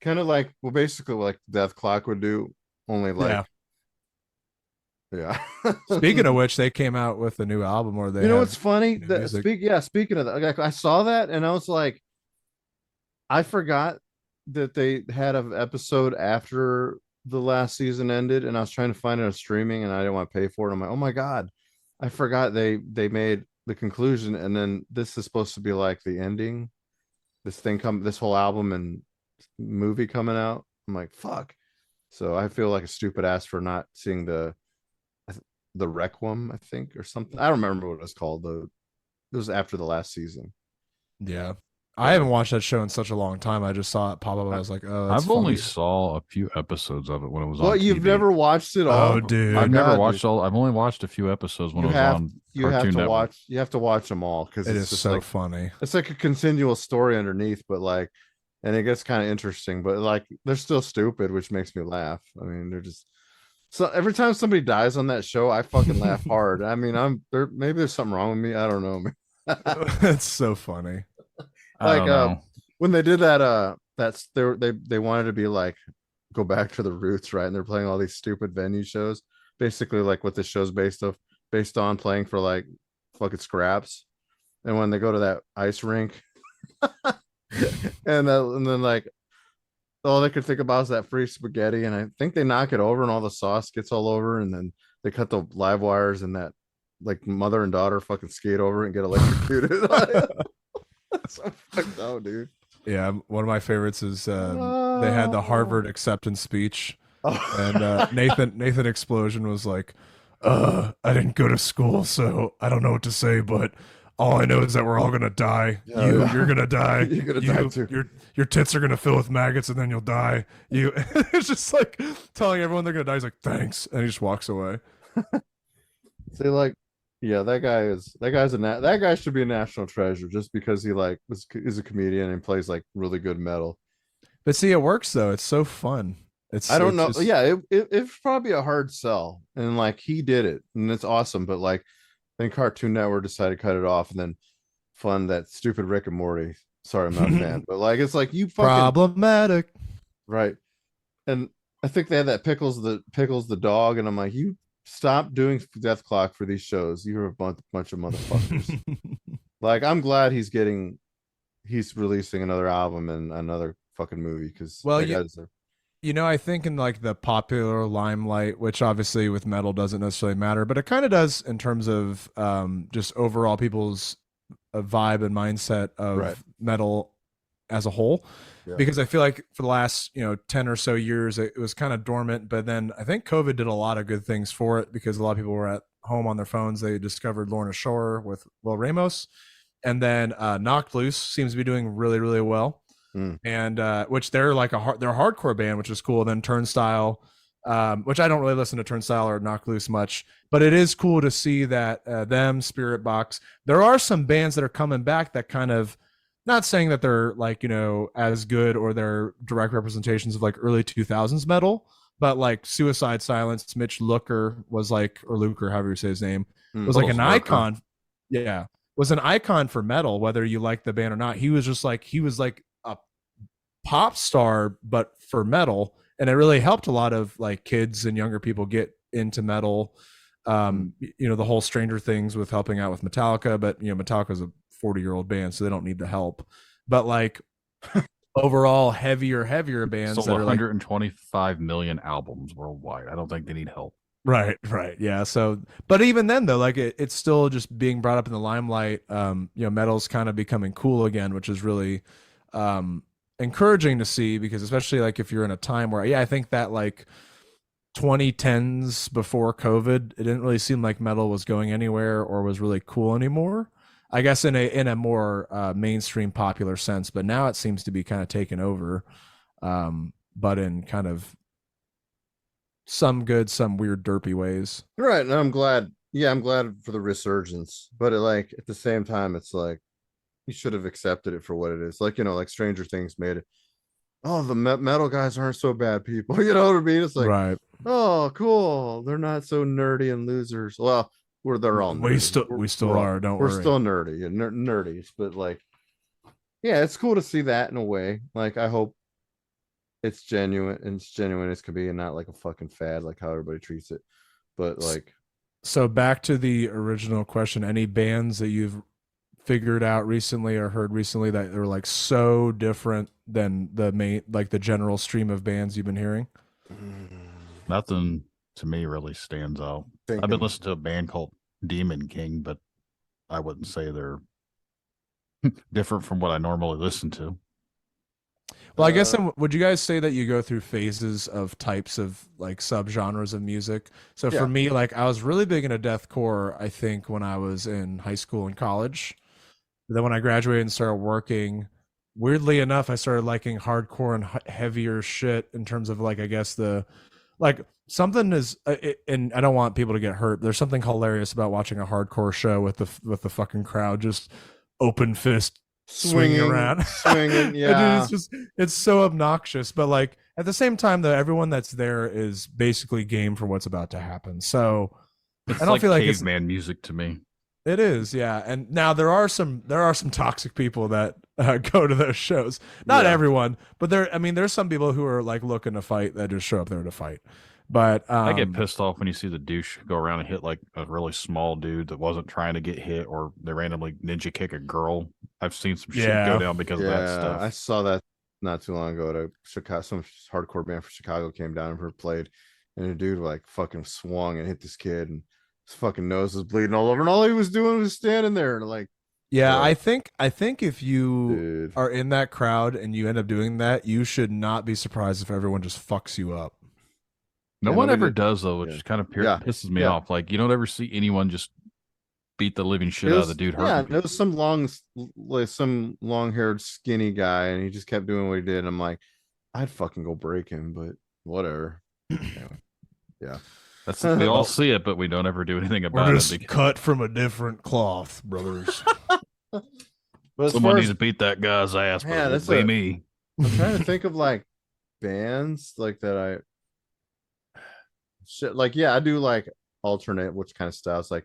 kind of like, well, basically like Death Clock would do, only like Yeah. Speaking of which, they came out with a new album, or they you know have what's funny? new That music. speaking of that, like, I saw that and I was like, I forgot that they had an episode after the last season ended, and I was trying to find it on streaming, and I didn't want to pay for it. I'm like, oh my god, I forgot they made the conclusion, and then this is supposed to be like the ending. This whole album and movie coming out. I'm like, fuck. So I feel like a stupid ass for not seeing the Requiem, I think, or something. I don't remember what it was called. It was after the last season. Yeah. I haven't watched that show in such a long time. I just saw it pop up. I was like, oh, that's I've only funny. saw a few episodes of it when it was on What, you've TV. never watched it all? Oh, dude. My I've never God, watched dude. all. I've only watched a few episodes when You it was have on you have Cartoon to Network. watch. You have to watch them all because It it's is just so like funny. it's like a continual story underneath, but like, and it gets kind of interesting. But like, they're still stupid, which makes me laugh. I mean, they're just so every time somebody dies on that show, I fucking laugh hard. I mean, I'm there. Maybe there's something wrong with me. I don't know. It's so funny. I Like don't know. when they did that that's they wanted to be like go back to the roots, right? And they're playing all these stupid venue shows, basically like what this show's based on, playing for like fucking scraps. And when they go to that ice rink and then like all they could think about is that free spaghetti, and I think they knock it over and all the sauce gets all over, and then they cut the live wires, and that like mother and daughter fucking skate over and get electrocuted. That's so fucked up, dude. Yeah, one of my favorites is they had the Harvard acceptance speech, Oh. and Nathan Explosion was like, I didn't go to school, so I don't know what to say, but all I know is that we're all gonna die. Yeah. You're gonna die. You're gonna die too. Your tits are gonna fill with maggots, and then you'll die. It's just like telling everyone they're gonna die. He's like, thanks, and he just walks away. Say like, yeah, that guy should be a national treasure just because he like is a comedian and plays like really good metal. But see, it works though. It's so fun. I don't know. Just- Yeah, it's probably a hard sell, and like he did it, and it's awesome. But like, then Cartoon Network decided to cut it off, and then fund that stupid Rick and Morty. Sorry, I'm not a fan, but like, it's like you fucking problematic. right. And I think they had that Pickles the dog, and I'm like, you stop doing Death Clock for these shows. You're a bunch of motherfuckers. Like, I'm glad he's releasing another album and another fucking movie because I think in like the popular limelight, which obviously with metal doesn't necessarily matter, but it kind of does in terms of just overall people's vibe and mindset of metal as a whole. Yeah. Because I feel like for the last 10 or so years it was kind of dormant, but then I think COVID did a lot of good things for it because a lot of people were at home on their phones. They discovered Lorna Shore with Will Ramos, and then Knocked Loose seems to be doing really, really well. And which they're like they're a hardcore band, which is cool. And then Turnstile, which I don't really listen to Turnstile or Knocked Loose much, but it is cool to see that them, Spirit Box, there are some bands that are coming back that kind of, not saying that they're like as good or they're direct representations of like early 2000s metal, but like Suicide Silence, Mitch Looker was like, or Luker, however you say his name, was like an icon. Yeah, was an icon for metal, whether you like the band or not. He was like a pop star, but for metal, and it really helped a lot of like kids and younger people get into metal. The whole Stranger Things with helping out with Metallica, but Metallica's a 40-year-old band, so they don't need the help. But like overall heavier bands sold that are 125 million albums worldwide. I don't think they need help. Right. Yeah. So, but even then though, like it's still just being brought up in the limelight. Metal's kind of becoming cool again, which is really encouraging to see, because especially like if you're in a time where, I think that like 2010s before COVID, it didn't really seem like metal was going anywhere or was really cool anymore. I guess in a more mainstream popular sense, but now it seems to be kind of taken over, but in kind of some good, some weird derpy ways. Right, and I'm glad. Yeah, I'm glad for the resurgence, but at the same time, it's like you should have accepted it for what it is. Like like Stranger Things made it. Oh, the metal guys aren't so bad people. You know what I mean? It's like, right. Oh, cool. They're not so nerdy and losers. Well, they're all nerdy. We still are. Don't worry. We're still nerdy and nerdies, but like, yeah, it's cool to see that in a way. Like, I hope it's genuine as could be, and not like a fucking fad, like how everybody treats it. But like, So back to the original question, any bands that you've figured out recently or heard recently that are like so different than the main, like the general stream of bands you've been hearing? Nothing to me really stands out. I've been thinking. listening to a band called Demon King, but I wouldn't say they're different from what I normally listen to. Well, I guess then, would you guys say that you go through phases of types of like subgenres of music? So for Yeah. me, like I was really big into deathcore, I think, when I was in high school and college. Then when I graduated and started working, weirdly enough, I started liking hardcore and heavier shit in terms of like, I guess the like something is, and I don't want people to get hurt. There's something hilarious about watching a hardcore show with the fucking crowd just open fist swinging around. swinging. Yeah, It's just, it's so obnoxious, but like at the same time though, everyone that's there is basically game for what's about to happen. So It's I don't like feel like it's, caveman music to me. it is, yeah. And now there are some toxic people that go to those shows. Not Yeah. everyone, but there. I mean, there's some people who are like looking to fight that just show up there to fight. But I get pissed off when you see the douche go around and hit like a really small dude that wasn't trying to get hit, or they randomly ninja kick a girl. I've seen some shit Yeah. go down because of that yeah. stuff. I saw that not too long ago at a Chicago. Some hardcore band from Chicago came down and played, and a dude like fucking swung and hit this kid, and his fucking nose was bleeding all over, and all he was doing was standing there and like, yeah, Yeah. I think if you dude. are in that crowd and you end up doing that, you should not be surprised if everyone just fucks you up. No Yeah, one nobody ever did- does though, which yeah. is kind of Yeah. pisses me Yeah. off. Like you don't ever see anyone just beat the living shit It out was- of the dude yeah, hurting. there was some some long-haired skinny guy, and he just kept doing what he did. And I'm like, I'd fucking go break him, but whatever. Anyway, yeah. That's we all see it, but we don't ever do anything about We're it. just Because cut from a different cloth, brothers. But as someone far needs as, to beat that guy's ass, but Man, it that's won't be a- me. I'm trying to think of like bands like that. Like, yeah, I do like alternate, which kind of styles. Like,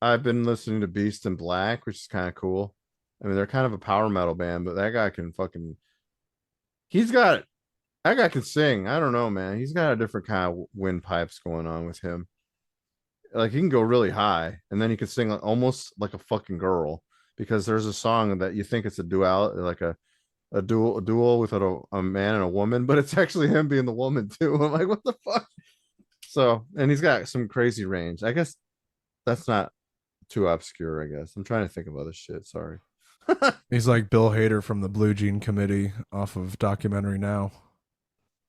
I've been listening to Beast in Black, which is kind of cool. I mean, they're kind of a power metal band, but that guy can fucking. That guy can sing. I don't know, man. He's got a different kind of windpipes going on with him. Like, he can go really high, and then he can sing like, almost like a fucking girl. Because there's a song that you think it's a dual, like a duel with a man and a woman, but it's actually him being the woman too. I'm like, what the fuck? So, and he's got some crazy range. I guess that's not too obscure. I guess I'm trying to think of other shit. Sorry. He's like Bill Hader from the Blue Jean Committee off of Documentary Now.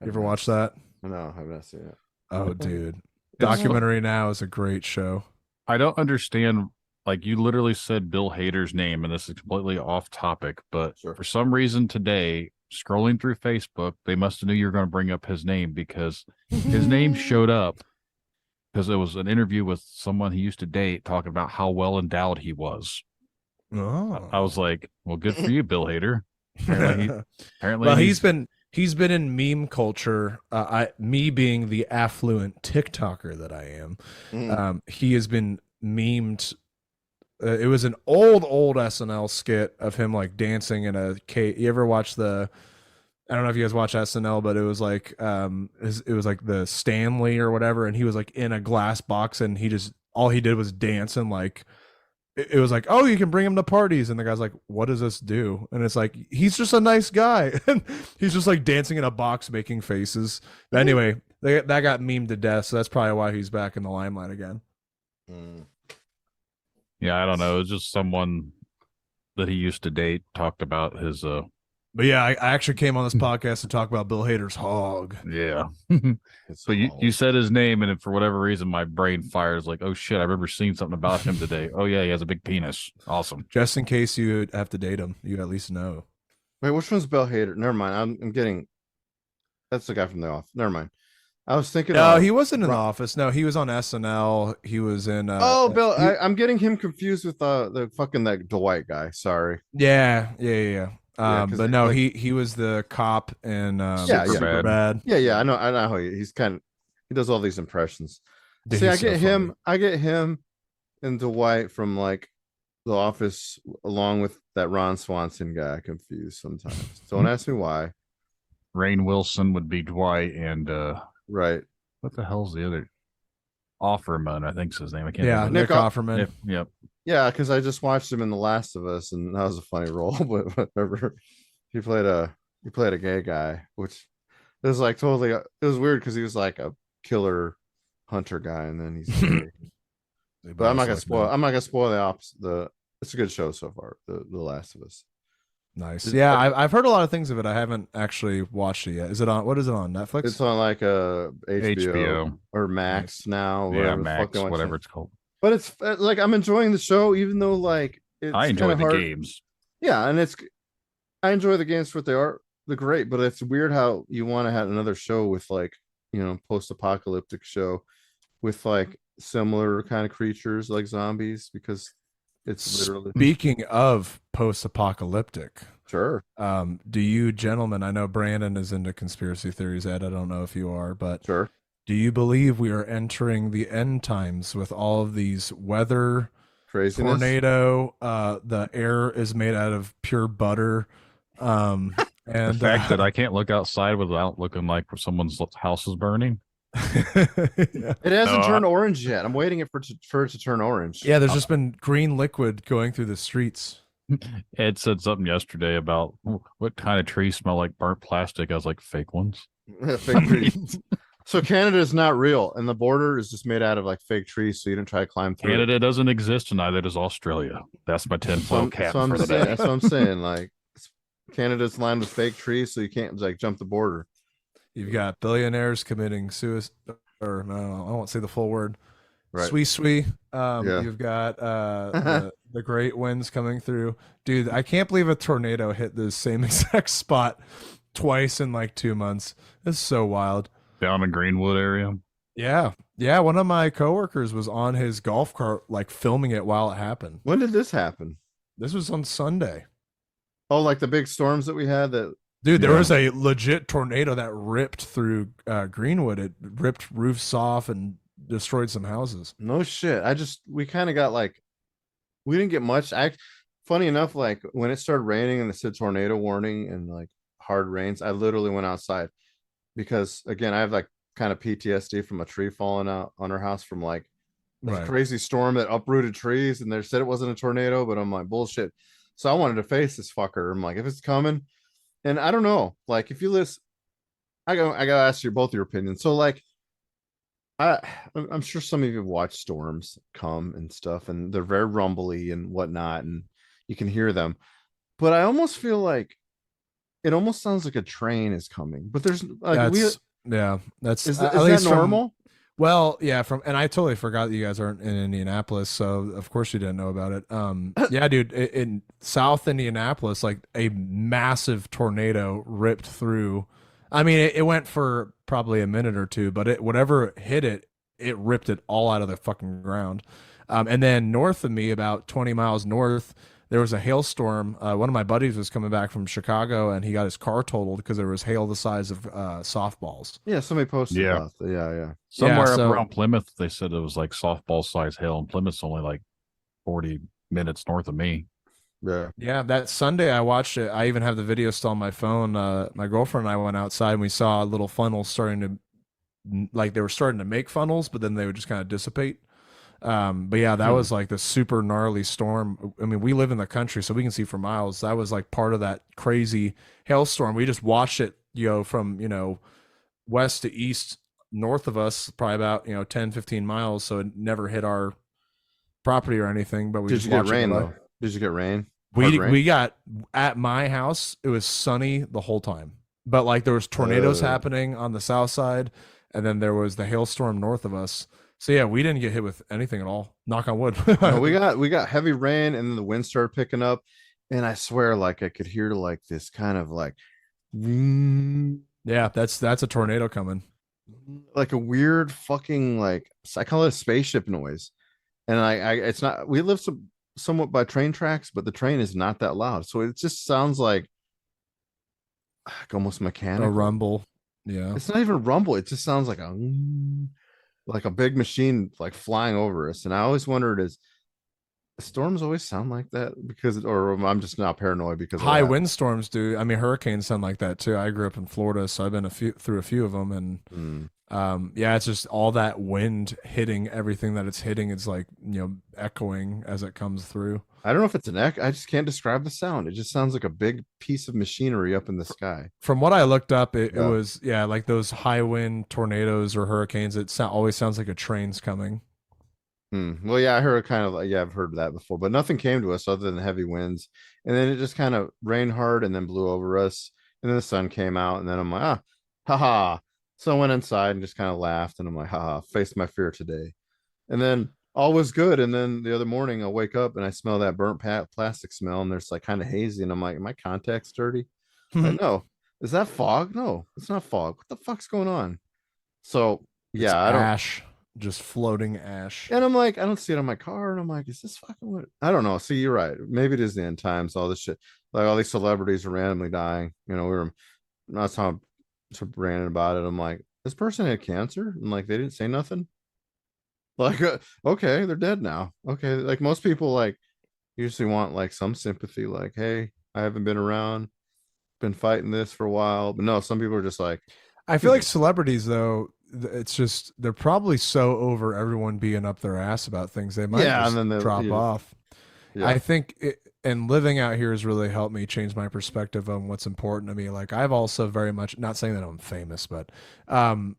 You ever watch that? No, I've not seen it. Oh, dude. It's- Documentary Now is a great show. I don't understand. Like you literally said Bill Hader's name, and this is completely off topic, but Sure. for some reason today, scrolling through Facebook, they must have knew you were going to bring up his name because his name showed up because it was an interview with someone he used to date talking about how well endowed he was. Oh. I was like, well, good for you, Bill Hader. Apparently Well, he's been in meme culture. Me being the affluent TikToker that I am, he has been memed. It was an old SNL skit of him like dancing in a cave. You ever watch the? I don't know if you guys watch SNL, but it was like it was like the Stanley or whatever, and he was like in a glass box, and all he did was dance, and like it was like, oh, you can bring him to parties, and the guy's like, what does this do? And it's like, he's just a nice guy, and he's just like dancing in a box, making faces. But anyway, that got memed to death, so that's probably why he's back in the limelight again. Yeah, I don't know. It's just someone that he used to date talked about his But yeah, I actually came on this podcast to talk about Bill Hader's hog. yeah. It's But you all- said his name, and for whatever reason, my brain fires like, oh shit, I remember seeing something about him today. Oh yeah, he has a big penis. Awesome. Just in case you have to date him, you at least know. Wait, which one's Bill Hader? Never mind. I'm getting. That's the guy from The Office. Never mind. I was thinking. No, of, he wasn't in The Ron- Office. No, he was on SNL. He was in. Oh, Bill. he- I'm getting him confused with the fucking that Dwight guy. Sorry. yeah. Yeah, 'cause But no, like- he was the cop in Yeah, Superbad. Yeah. I know how he's kind of. He does all these impressions. Dude, See, I he's so get him. funny. I get him and Dwight from like The Office, along with that Ron Swanson guy. Confused sometimes. Don't ask me why. Rainn Wilson would be Dwight, and Right. what the hell's the other? Offerman, I think's his name. I can't Yeah, remember. Nick Offerman. Yep, yep. Yeah, because I just watched him in The Last of Us, and that was a funny role. But whatever, he played a gay guy, which is like totally. It was weird because he was like a killer hunter guy, and then he's gay. But I'm not gonna spoil. I'm not gonna spoil the opposite. It's a good show so far. The Last of Us. Nice. Yeah, I've heard a lot of things of it. I haven't actually watched it yet. Is it on? What is it on Netflix? It's on like a HBO, HBO. or Max now. Yeah, Whatever the fuck Max, they want to whatever say. it's called. But it's like I'm enjoying the show, even though like it's I enjoy kinda the hard. games. Yeah, and I enjoy the games for what they are. They're great, but it's weird how you want to have another show with like, post-apocalyptic show with like similar kind of creatures like zombies, because it's literally Speaking of post-apocalyptic, sure. Do you gentlemen? I know Brandon is into conspiracy theories. Ed, I don't know if you are, but Sure. do you believe we are entering the end times with all of these weather, Craziness. tornado? The air is made out of pure butter. And The fact that I can't look outside without looking like someone's house is burning. yeah. It hasn't No, turned orange yet. I'm waiting for it to turn orange. Yeah, there's just been green liquid going through the streets. Ed said something yesterday about what kind of trees smell like burnt plastic. I was like, fake ones. Fake trees. So Canada is not real, and the border is just made out of like fake trees. So you don't try to climb through. Canada doesn't exist, and neither does Australia. That's my tinfoil cap for the day. That's what I'm saying. Like Canada's lined with fake trees, so you can't like jump the border. You've got billionaires committing suicide, or no, I won't say the full word. Right. Swee. Yeah. You've got the great winds coming through. Dude, I can't believe a tornado hit the same exact spot twice in like 2 months. It's so wild. Down in Greenwood area. Yeah. Yeah. One of my coworkers was on his golf cart, like filming it while it happened. When did this happen? This was on Sunday. Oh, like the big storms that we had that. Dude, there was a legit tornado that ripped through Greenwood. It ripped roofs off and destroyed some houses. No shit. We kind of got like, we didn't get much. Funny enough, like when it started raining and it said tornado warning and like hard rains, I literally went outside because again, I have like kind of PTSD from a tree falling out on our house from like a crazy storm that uprooted trees, and they said it wasn't a tornado, but I'm like, bullshit. So I wanted to face this fucker. I'm like, if it's coming, and I don't know, like if you listen, I gotta ask you both your opinions. So like, I'm sure some of you have watched storms come and stuff, and they're very rumbly and whatnot, and you can hear them. But I almost feel like it almost sounds like a train is coming. But there's like is that normal? Well, yeah, and I totally forgot that you guys aren't in Indianapolis, so of course you didn't know about it. Yeah, dude, in South Indianapolis, like a massive tornado ripped through. I mean, it went for probably a minute or two, but whatever hit it, it ripped it all out of the fucking ground. And then north of me, about 20 miles north, there was a hailstorm. One of my buddies was coming back from Chicago, and he got his car totaled because there was hail the size of softballs. Yeah, somebody posted Yeah. that. Yeah. Somewhere Yeah, up around Plymouth, they said it was like softball size hail, and Plymouth's only like 40 minutes north of me. Yeah, that Sunday I watched it. I even have the video still on my phone. My girlfriend and I went outside and we saw little funnels starting to, like they were starting to make funnels, but then they would just kind of dissipate. But yeah, that was like the super gnarly storm. I mean, we live in the country, so we can see for miles. That was like part of that crazy hailstorm. We just watched it, from, west to east, north of us, probably about, 10, 15 miles. So it never hit our property or anything, but we Did just you get watched rain it though? Did you get rain? We got at my house, it was sunny the whole time, but like there was tornadoes happening on the south side, and then there was the hailstorm north of us. So yeah, we didn't get hit with anything at all. Knock on wood. No, we got heavy rain, and then the wind started picking up, and I swear, like I could hear like this kind of like, yeah, that's a tornado coming. like a weird fucking like, I call it a spaceship noise, and it's not. We live somewhat by train tracks, but the train is not that loud, so it just sounds like almost mechanical. A rumble. Yeah, it's not even a rumble. It just sounds like a big machine like flying over us. And I always wondered, is storms always sound like that or I'm just not paranoid because high windstorms do. I mean, hurricanes sound like that too. I grew up in Florida, so I've been through a few of them, and Yeah, it's just all that wind hitting everything that it's hitting. It's like, echoing as it comes through. I don't know if it's an echo. I just can't describe the sound. It just sounds like a big piece of machinery up in the sky. From what I looked up, it Yeah. was, yeah, like those high wind tornadoes or hurricanes. Always sounds like a train's coming. Well, yeah, I heard kind of like, yeah, I've heard that before, but nothing came to us other than heavy winds. And then it just kind of rained hard and then blew over us. And then the sun came out. And then I'm like, haha. So I went inside and just kind of laughed. And I'm like, haha, faced my fear today. And then all was good. And then the other morning I wake up and I smell that burnt plastic smell. And there's like kind of hazy. And I'm like, my contacts dirty? Like, no. Is that fog? No, it's not fog. What the fuck's going on? So yeah, It's I don't. ash, just floating ash. And I'm like, I don't see it on my car. And I'm like, is this fucking what? I don't know. See, you're right. Maybe it is the end times, all this shit. Like all these celebrities are randomly dying. We were not talking to Brandon about it. I'm like, this person had cancer. And like, they didn't say nothing. Like, okay, they're dead now. Okay. Like most people like usually want like some sympathy. Like, hey, I haven't been around, been fighting this for a while. But no, some people are just like, I feel like celebrities, though, it's just they're probably so over everyone being up their ass about things they might yeah, just and then drop off. Yeah. I think and living out here has really helped me change my perspective on what's important to me. Like I've also very much, not saying that I'm famous, but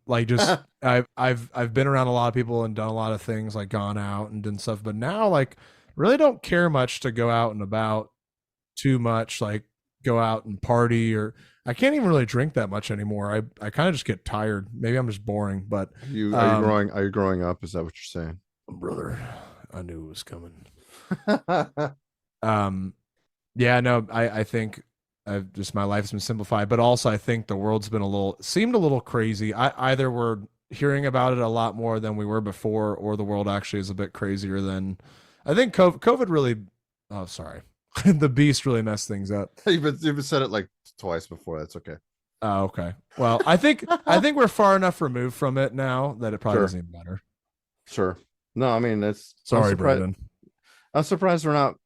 like just I've been around a lot of people and done a lot of things, like gone out and done stuff, but now like really don't care much to go out and about too much, like go out and party, or I can't even really drink that much anymore. I kind of just get tired. Maybe I'm just boring, but are you growing up? Is that what you're saying? brother, I knew it was coming. Yeah, no, I think I've just my life's been simplified, but also I think the world's been seemed a little crazy. Either we're hearing about it a lot more than we were before, or the world actually is a bit crazier than I think. COVID really, oh sorry, the beast really messed things up. You've said it like twice before. That's okay. Oh, okay. Well, I think we're far enough removed from it now that it probably Sure. doesn't even matter. Sure. No, I mean it's Sorry, Brandon. I'm surprised they're not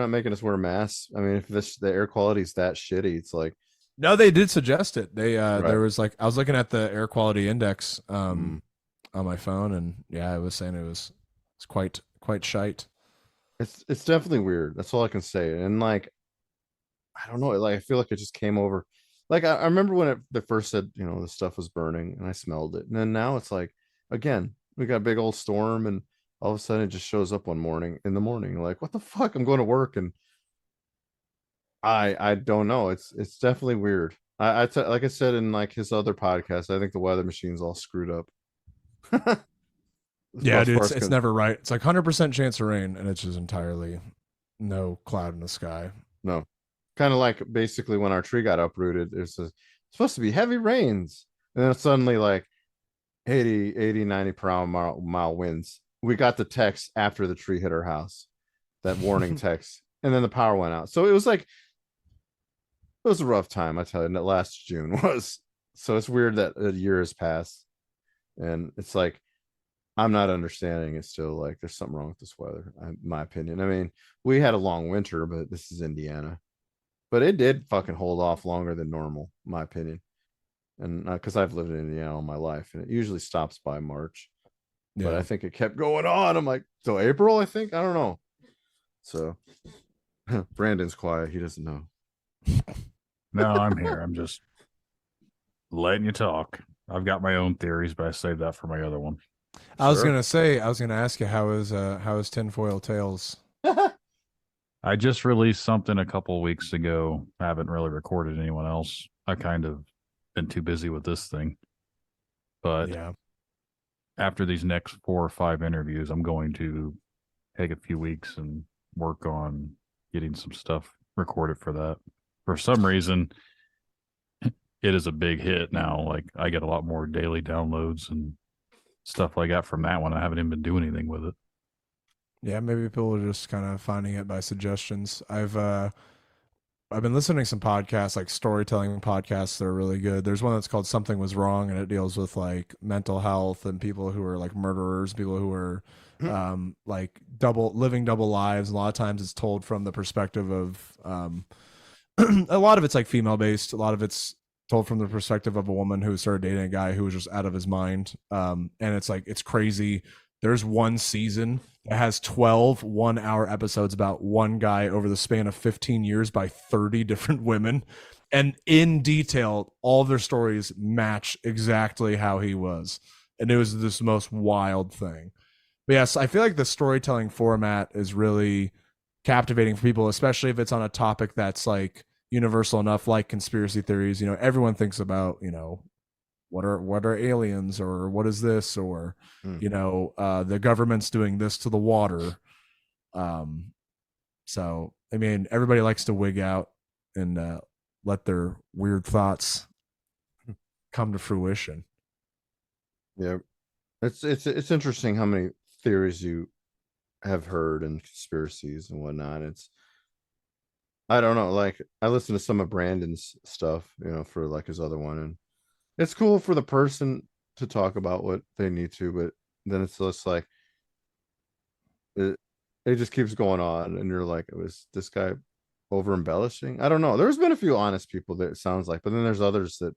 making us wear masks. I mean, if the air quality is that shitty, it's like No, they did suggest it. They Right. there was like I was looking at the air quality index on my phone, and yeah, it was saying it's quite shite. it's definitely weird. That's all I can say. And like I don't know, like I feel like it just came over. Like I remember when they first said, the stuff was burning and I smelled it. And then now it's like again, we got a big old storm and all of a sudden it just shows up in the morning. Like, what the fuck? I'm going to work and I don't know. It's definitely weird. Like I said in like his other podcast, I think the weather machine's all screwed up. Yeah, As dude, far as it's never right. It's like 100% chance of rain, and it's just entirely no cloud in the sky. No, kind of like basically when our tree got uprooted, supposed to be heavy rains, and then suddenly like 80, 90 per hour mile winds. We got the text after the tree hit our house, that warning text, and then the power went out. So it was a rough time, I tell you. And that last June was. So it's weird that a year has passed, and it's like I'm not understanding it still. Like there's something wrong with this weather, in my opinion. I mean, we had a long winter, but this is Indiana. But it did fucking hold off longer than normal, in my opinion. And because I've lived in Indiana all my life, and it usually stops by March. Yeah. But I think it kept going on. I'm like, till April, I think. I don't know. So Brandon's quiet. He doesn't know. No, I'm here. I'm just letting you talk. I've got my own theories, but I saved that for my other one. I was gonna ask you how is Tinfoil Tales? I just released something a couple weeks ago. I haven't really recorded anyone else. I kind of been too busy with this thing. But Yeah. after these next 4 or 5 interviews, I'm going to take a few weeks and work on getting some stuff recorded for that. For some reason, it is a big hit now. Like I get a lot more daily downloads and stuff like that from that one. I haven't even been doing anything with it. Yeah, maybe people are just kind of finding it by suggestions. I've been listening to some podcasts, like storytelling podcasts that are really good. There's one that's called Something Was Wrong, and it deals with like mental health and people who are like murderers, people who are like living double lives. A lot of times it's told from the perspective of a lot of it's like female based, a lot of it's told from the perspective of a woman who started dating a guy who was just out of his mind. And it's like, it's crazy. There's one season that has 12 1-hour episodes about one guy over the span of 15 years by 30 different women. And in detail, all of their stories match exactly how he was. And it was this most wild thing. But yes, I feel like the storytelling format is really captivating for people, especially if it's on a topic that's like universal enough, like conspiracy theories. You know, everyone thinks about, you know, what are aliens, or what is this, or you know, the government's doing this to the water. So I mean, everybody likes to wig out and let their weird thoughts come to fruition. Yeah, it's interesting how many theories you have heard and conspiracies and whatnot. I don't know, like I listen to some of Brandon's stuff, you know, for like his other one, and it's cool for the person to talk about what they need to, but then it's just like it just keeps going on, and you're like, was this guy over embellishing? I don't know. There's been a few honest people that it sounds like, but then there's others that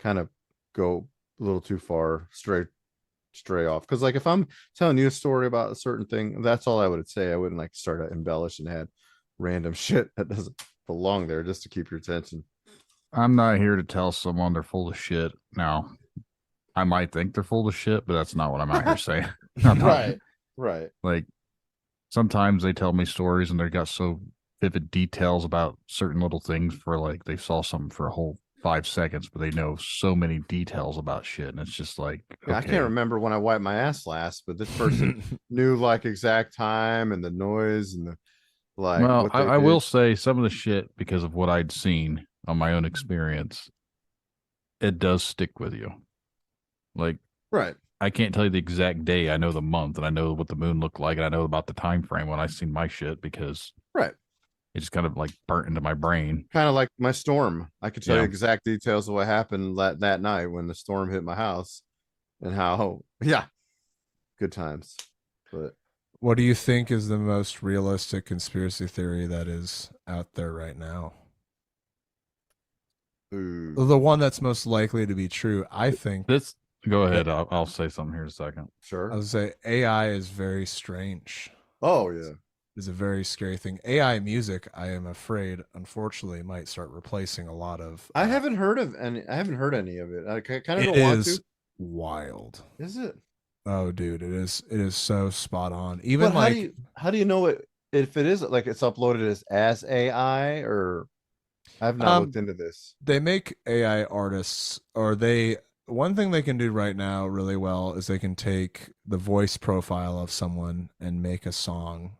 kind of go a little too far stray off. Because like if I'm telling you a story about a certain thing, that's all I would say. I wouldn't like start to embellish and add random shit that doesn't belong there just to keep your attention. I'm not here to tell someone they're full of shit. Now, I might think they're full of shit, but that's not what I'm out here saying. Right. Like sometimes they tell me stories and they got so vivid details about certain little things for like they saw something for a whole 5 seconds, but they know so many details about shit, and it's just like, okay. I can't remember when I wiped my ass last, but this person knew like exact time and the noise and the like. Well, I will say some of the shit, because of what I'd seen on my own experience, it does stick with you. Like, right. I can't tell you the exact day. I know the month, and I know what the moon looked like, and I know about the time frame when I seen my shit, because right. It just kind of like burnt into my brain. Kind of like my storm. I could tell you exact details of what happened that night when the storm hit my house and how, good times. But what do you think is the most realistic conspiracy theory that is out there right now? The one that's most likely to be true, I think. Go ahead. I'll say something here in a second. Sure. I would say AI is very strange. Oh, yeah. Is a very scary thing. AI music, I am afraid, unfortunately, might start replacing a lot of. I haven't heard any of it. I kind of don't want to. Wild. Is it? Oh, dude, it is. It is so spot on. Even but how do you know it if it is like it's uploaded as AI, or I've not looked into this. They make AI artists, or one thing they can do right now really well is they can take the voice profile of someone and make a song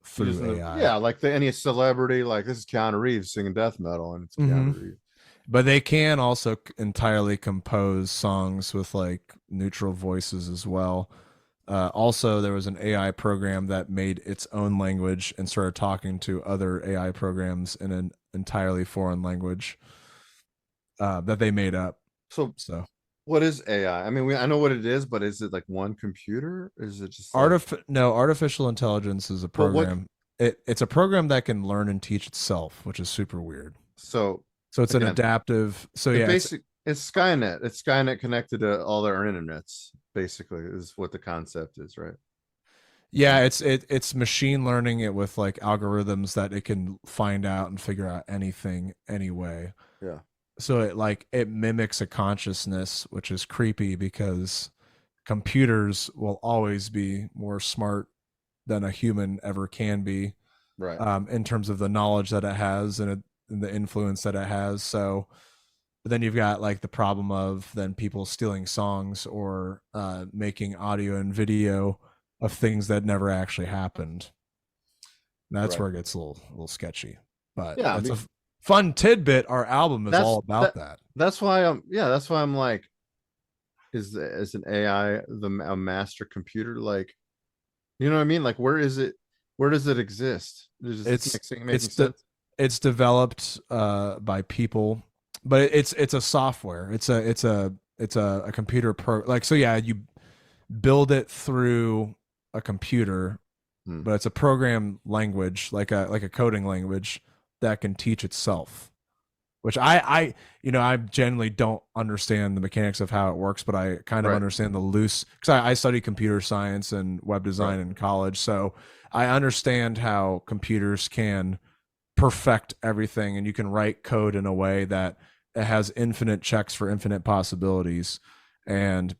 through AI. Yeah, like any celebrity, like this is Keanu Reeves singing death metal, and it's Keanu Reeves. But they can also entirely compose songs with like neutral voices as well. Also, there was an AI program that made its own language and started talking to other AI programs in an entirely foreign language that they made up. So what is AI? I mean, I know what it is, but is it like one computer? Is it just no, artificial intelligence is a program. It's a program that can learn and teach itself, which is super weird. So it's an adaptive. So it's Skynet. It's Skynet connected to all their internets. Basically, is what the concept is, right? Yeah, it's machine learning it with like algorithms that it can find out and figure out anything anyway. Yeah. So it mimics a consciousness, which is creepy because computers will always be more smart than a human ever can be, right? In terms of the knowledge that it has and the influence that it has. So but then you've got like the problem of then people stealing songs or making audio and video of things that never actually happened. That's where it gets a little sketchy. But that's a fun tidbit. Our album is all about that. That's why I'm like, is an AI a master computer? Like, you know what I mean? Like, where does it exist? It's developed by people, but it's a software. It's a computer you build it through a computer, but it's a program language, like a coding language that can teach itself. which I I generally don't understand the mechanics of how it works, but I kind of Right. understand the loose, because I studied computer science and web design in college, so I understand how computers can perfect everything, and you can write code in a way that it has infinite checks for infinite possibilities. And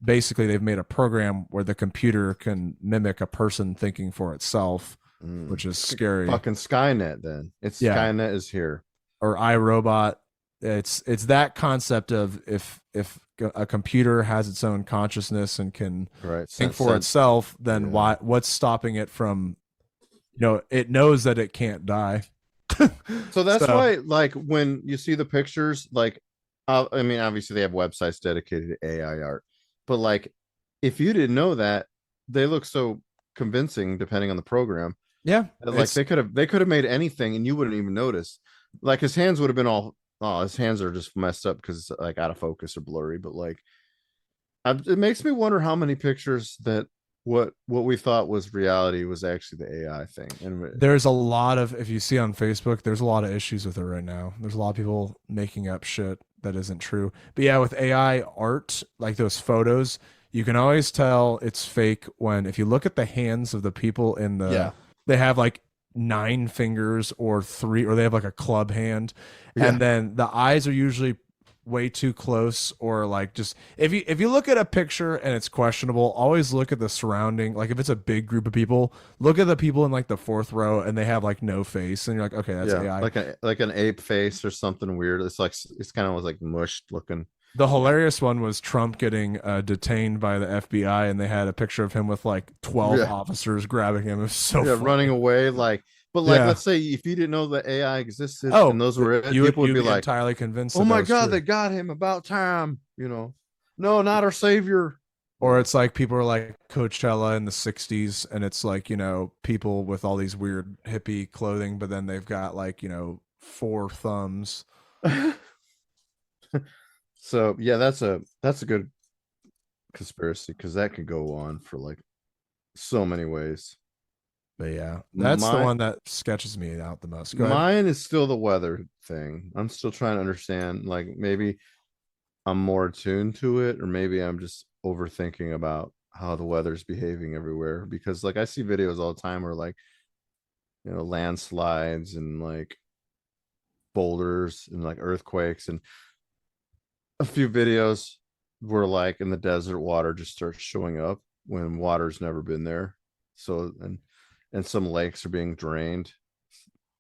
basically they've made a program where the computer can mimic a person thinking for itself, which is scary. Fucking Skynet then. It's Yeah. Skynet is here. Or iRobot. It's that concept of if a computer has its own consciousness and can Right. think for itself, then what's stopping it from, it knows that it can't die. So that's why, like, when you see the pictures, like, I mean, obviously they have websites dedicated to AI art, but like, if you didn't know that, they look so convincing depending on the program. Yeah, like they could have made anything and you wouldn't even notice. Like his hands would have been all, oh, his hands are just messed up because it's like out of focus or blurry. But like, it makes me wonder how many pictures that what we thought was reality was actually the AI thing. And there's a lot of, if you see on Facebook, there's a lot of issues with it right now. There's a lot of people making up shit that isn't true. But yeah, with AI art, like those photos, you can always tell it's fake when, if you look at the hands of the people in the, they have like 9 fingers or 3, or they have like a club hand, and then the eyes are usually way too close, or like, just if you look at a picture and it's questionable, always look at the surrounding. Like if it's a big group of people, look at the people in like the 4th row and they have like no face, and you're like, okay, that's AI. like an ape face or something weird. It's like, it's kind of like mushed looking. The hilarious one was Trump getting detained by the FBI, and they had a picture of him with like 12 officers grabbing him. It was so funny. Running away. Like, but like, let's say if you didn't know that AI existed, and those were it, people would be like entirely convinced. Oh my God, they got him, about time. No, not our savior. Or it's like people are like Coachella in the 60s, and it's like, people with all these weird hippie clothing, but then they've got like, 4 thumbs. So yeah, that's a good conspiracy, because that could go on for like so many ways. But yeah, that's the one that sketches me out the most. Mine is still the weather thing. I'm still trying to understand, like, maybe I'm more attuned to it, or maybe I'm just overthinking about how the weather's behaving everywhere, because like I see videos all the time where like, landslides and like boulders and like earthquakes, and a few videos where like in the desert water just starts showing up when water's never been there. So and some lakes are being drained,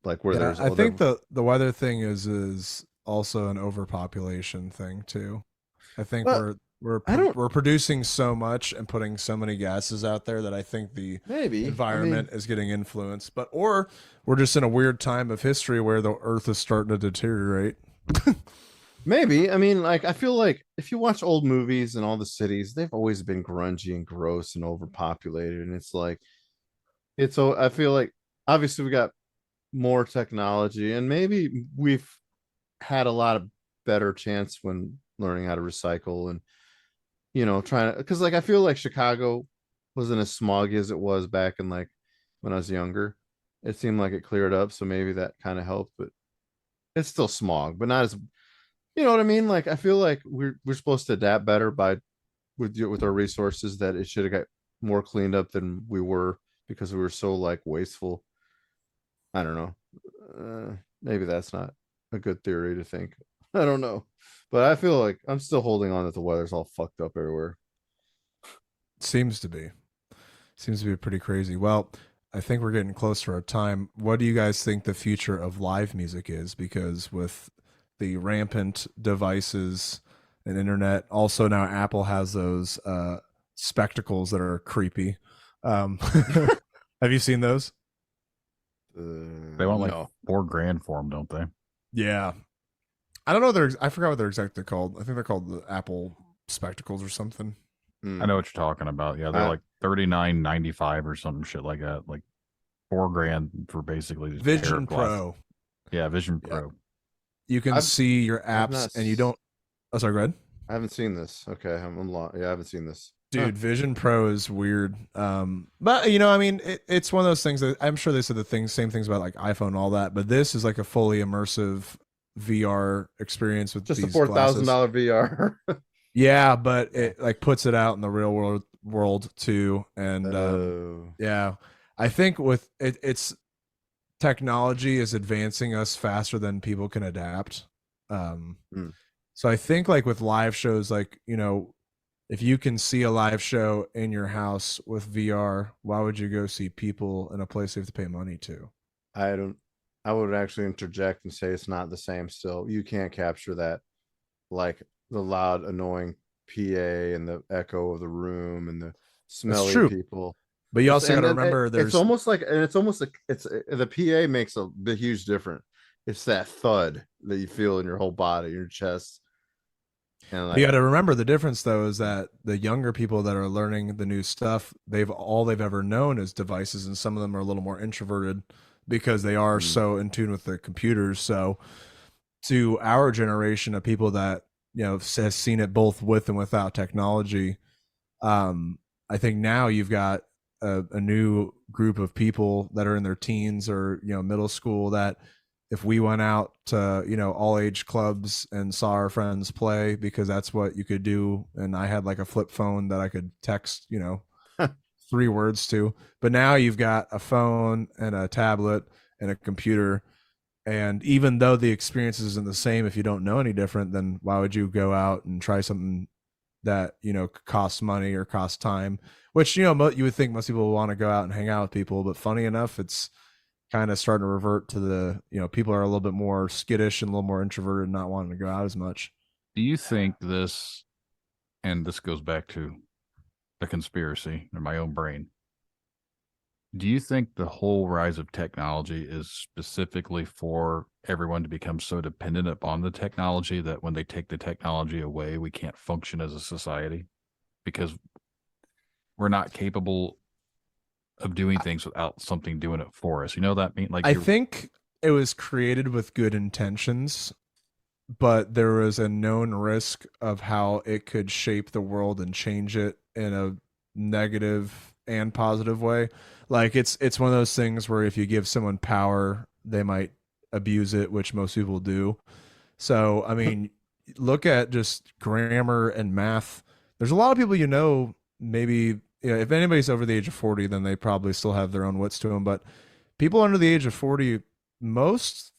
like where there's. I think the weather thing is also an overpopulation thing too. I think we're producing so much and putting so many gases out there that I think the environment is getting influenced. Or we're just in a weird time of history where the earth is starting to deteriorate. Maybe. I mean, like, I feel like if you watch old movies and all the cities, they've always been grungy and gross and overpopulated. And it's like, I feel like obviously we got more technology, and maybe we've had a lot of better chance when learning how to recycle and, trying to, because like I feel like Chicago wasn't as smoggy as it was back in like when I was younger. It seemed like it cleared up. So maybe that kind of helped, but it's still smog, but not as, you know what I mean? Like, I feel like we're supposed to adapt better with our resources, that it should have got more cleaned up than we were, because we were so like wasteful. I don't know. Maybe that's not a good theory to think. I don't know, but I feel like I'm still holding on that the weather's all fucked up everywhere. Seems to be pretty crazy. Well, I think we're getting close to our time. What do you guys think the future of live music is? Because with the rampant devices and internet, also now Apple has those spectacles that are creepy. Have you seen those? They want like $4,000 for them, don't they? Yeah, I don't know. I forgot what they're exactly called. I think they're called the Apple spectacles or something. I know what you're talking about. Yeah, they're like $39.95 or some shit like that. Like $4,000 for basically just Vision Pro. Yeah, Vision Pro. You can see your apps, and you don't. Oh, sorry, go ahead. I haven't seen this. Okay, I haven't seen this. Dude, Vision Pro is weird. But I mean, it's one of those things that I'm sure they said same things about like iPhone and all that, but this is like a fully immersive VR experience with Just a these $4,000 glasses. VR. Yeah, but it like puts it out in the real world too. And Oh. yeah, I think with it's technology is advancing us faster than people can adapt. Mm. So I think like with live shows, like, you know, if you can see a live show in your house with VR, why would you go see people in a place you have to pay money to? I don't. I would actually interject and say it's not the same. Still, you can't capture that, like the loud, annoying PA and the echo of the room and the That's smelly true. people. But you also got And to then remember it's there's almost like, and it's almost like it's the PA makes a big huge difference. It's that thud that you feel in your whole body, your chest, and you like, got to remember the difference though is that the younger people that are learning the new stuff, they've ever known is devices, and some of them are a little more introverted because they are so in tune with the computers. So to our generation of people that, you know, has seen it both with and without technology, I think now you've got a new group of people that are in their teens or, you know, middle school, that if we went out to, you know, all age clubs and saw our friends play, because that's what you could do, and I had like a flip phone that I could text, you know, 3 words to, but now you've got a phone and a tablet and a computer. And even though the experience isn't the same, if you don't know any different, then why would you go out and try something that, you know, costs money or costs time? Which, you know, you would think most people want to go out and hang out with people, but funny enough, it's kind of starting to revert to the, you know, people are a little bit more skittish and a little more introverted, not wanting to go out as much. Do you think this, and this goes back to the conspiracy in my own brain, do you think the whole rise of technology is specifically for everyone to become so dependent upon the technology that when they take the technology away, we can't function as a society because we're not capable of doing things without something doing it for us? You know that mean like I think it was created with good intentions, but there was a known risk of how it could shape the world and change it in a negative and positive way. Like it's one of those things where if you give someone power, they might abuse it, which most people do. So, I mean, look at just grammar and math. There's a lot of people, you know, maybe, you know, if anybody's over the age of 40, then they probably still have their own wits to them. But people under the age of 40, most,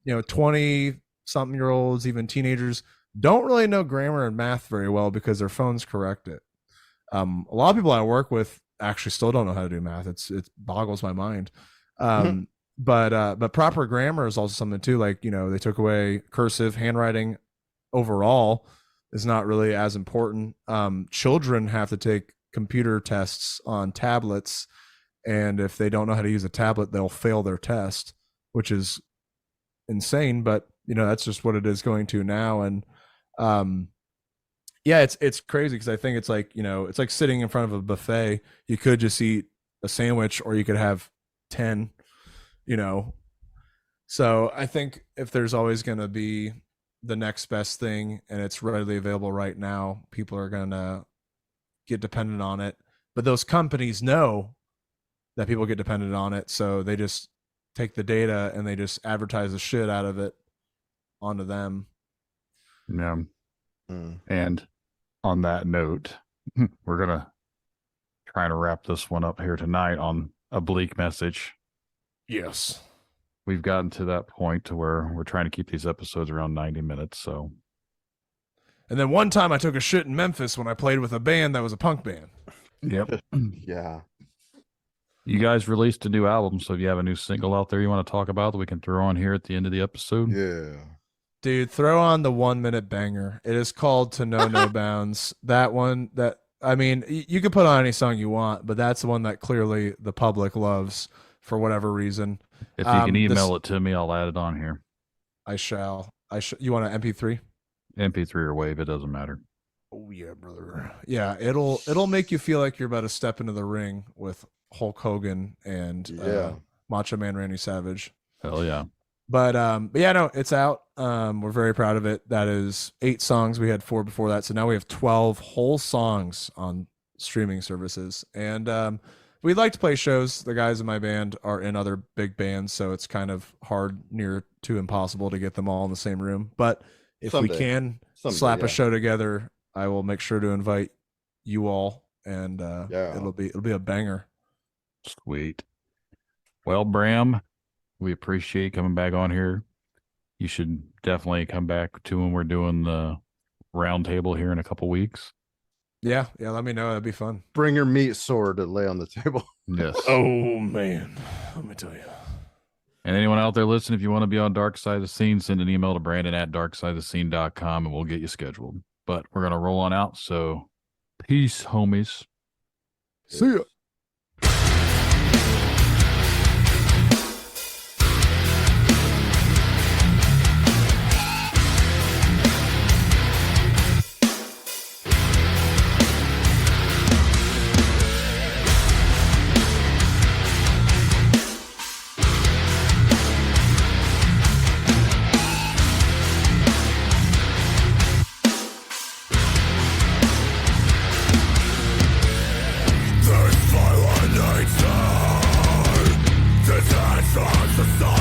you know, 20 something year olds, even teenagers, don't really know grammar and math very well because their phones correct it. A lot of people I work with actually still don't know how to do math. It boggles my mind. But proper grammar is also something too. Like, you know, they took away cursive handwriting overall is not really as important. Children have to take computer tests on tablets, and if they don't know how to use a tablet, they'll fail their test, which is insane. But you know, that's just what it is going to now. And yeah, it's crazy because I think it's like, you know, it's like sitting in front of a buffet. You could just eat a sandwich or you could have 10, you know. So I think if there's always going to be the next best thing and it's readily available right now, people are going to get dependent on it. But those companies know that people get dependent on it, so they just take the data and they just advertise the shit out of it onto them. Yeah. And on that note, we're going to try to wrap this one up here tonight on a bleak message. Yes. We've gotten to that point to where we're trying to keep these episodes around 90 minutes. So, and then one time I took a shit in Memphis when I played with a band that was a punk band. Yep. Yeah. You guys released a new album, so if you have a new single out there you want to talk about that we can throw on here at the end of the episode. Yeah. Dude, throw on the 1 minute banger. It is called To Know No Bounds. That one, that, I mean, you can put on any song you want, but that's the one that clearly the public loves for whatever reason. If you can email it to me, I'll add it on here. I shall. You want an MP3? MP3 or Wave, it doesn't matter. Oh yeah, brother. Yeah, it'll make you feel like you're about to step into the ring with Hulk Hogan and Macho Man Randy Savage. Hell yeah. But yeah, no, it's out. We're very proud of it. That is 8 songs. We had 4 before that, so now we have 12 whole songs on streaming services. And we'd like to play shows. The guys in my band are in other big bands, so it's kind of hard, near to impossible to get them all in the same room. But if we Someday. can Someday, slap yeah. a show together, I will make sure to invite you all, and Yeah. it'll be a banger. Sweet. Well, Bram, we appreciate coming back on here. You should definitely come back to when we're doing the round table here in a couple weeks. Yeah, let me know. That'd be fun. Bring your meat sword to lay on the table. Yes. Oh man, let me tell you. And anyone out there listening, if you want to be on Dark Side of the Scene, send an email to Brandon@darksideofthescene.com and we'll get you scheduled. But we're going to roll on out. So peace, homies. See ya. This violent nature, this actions society.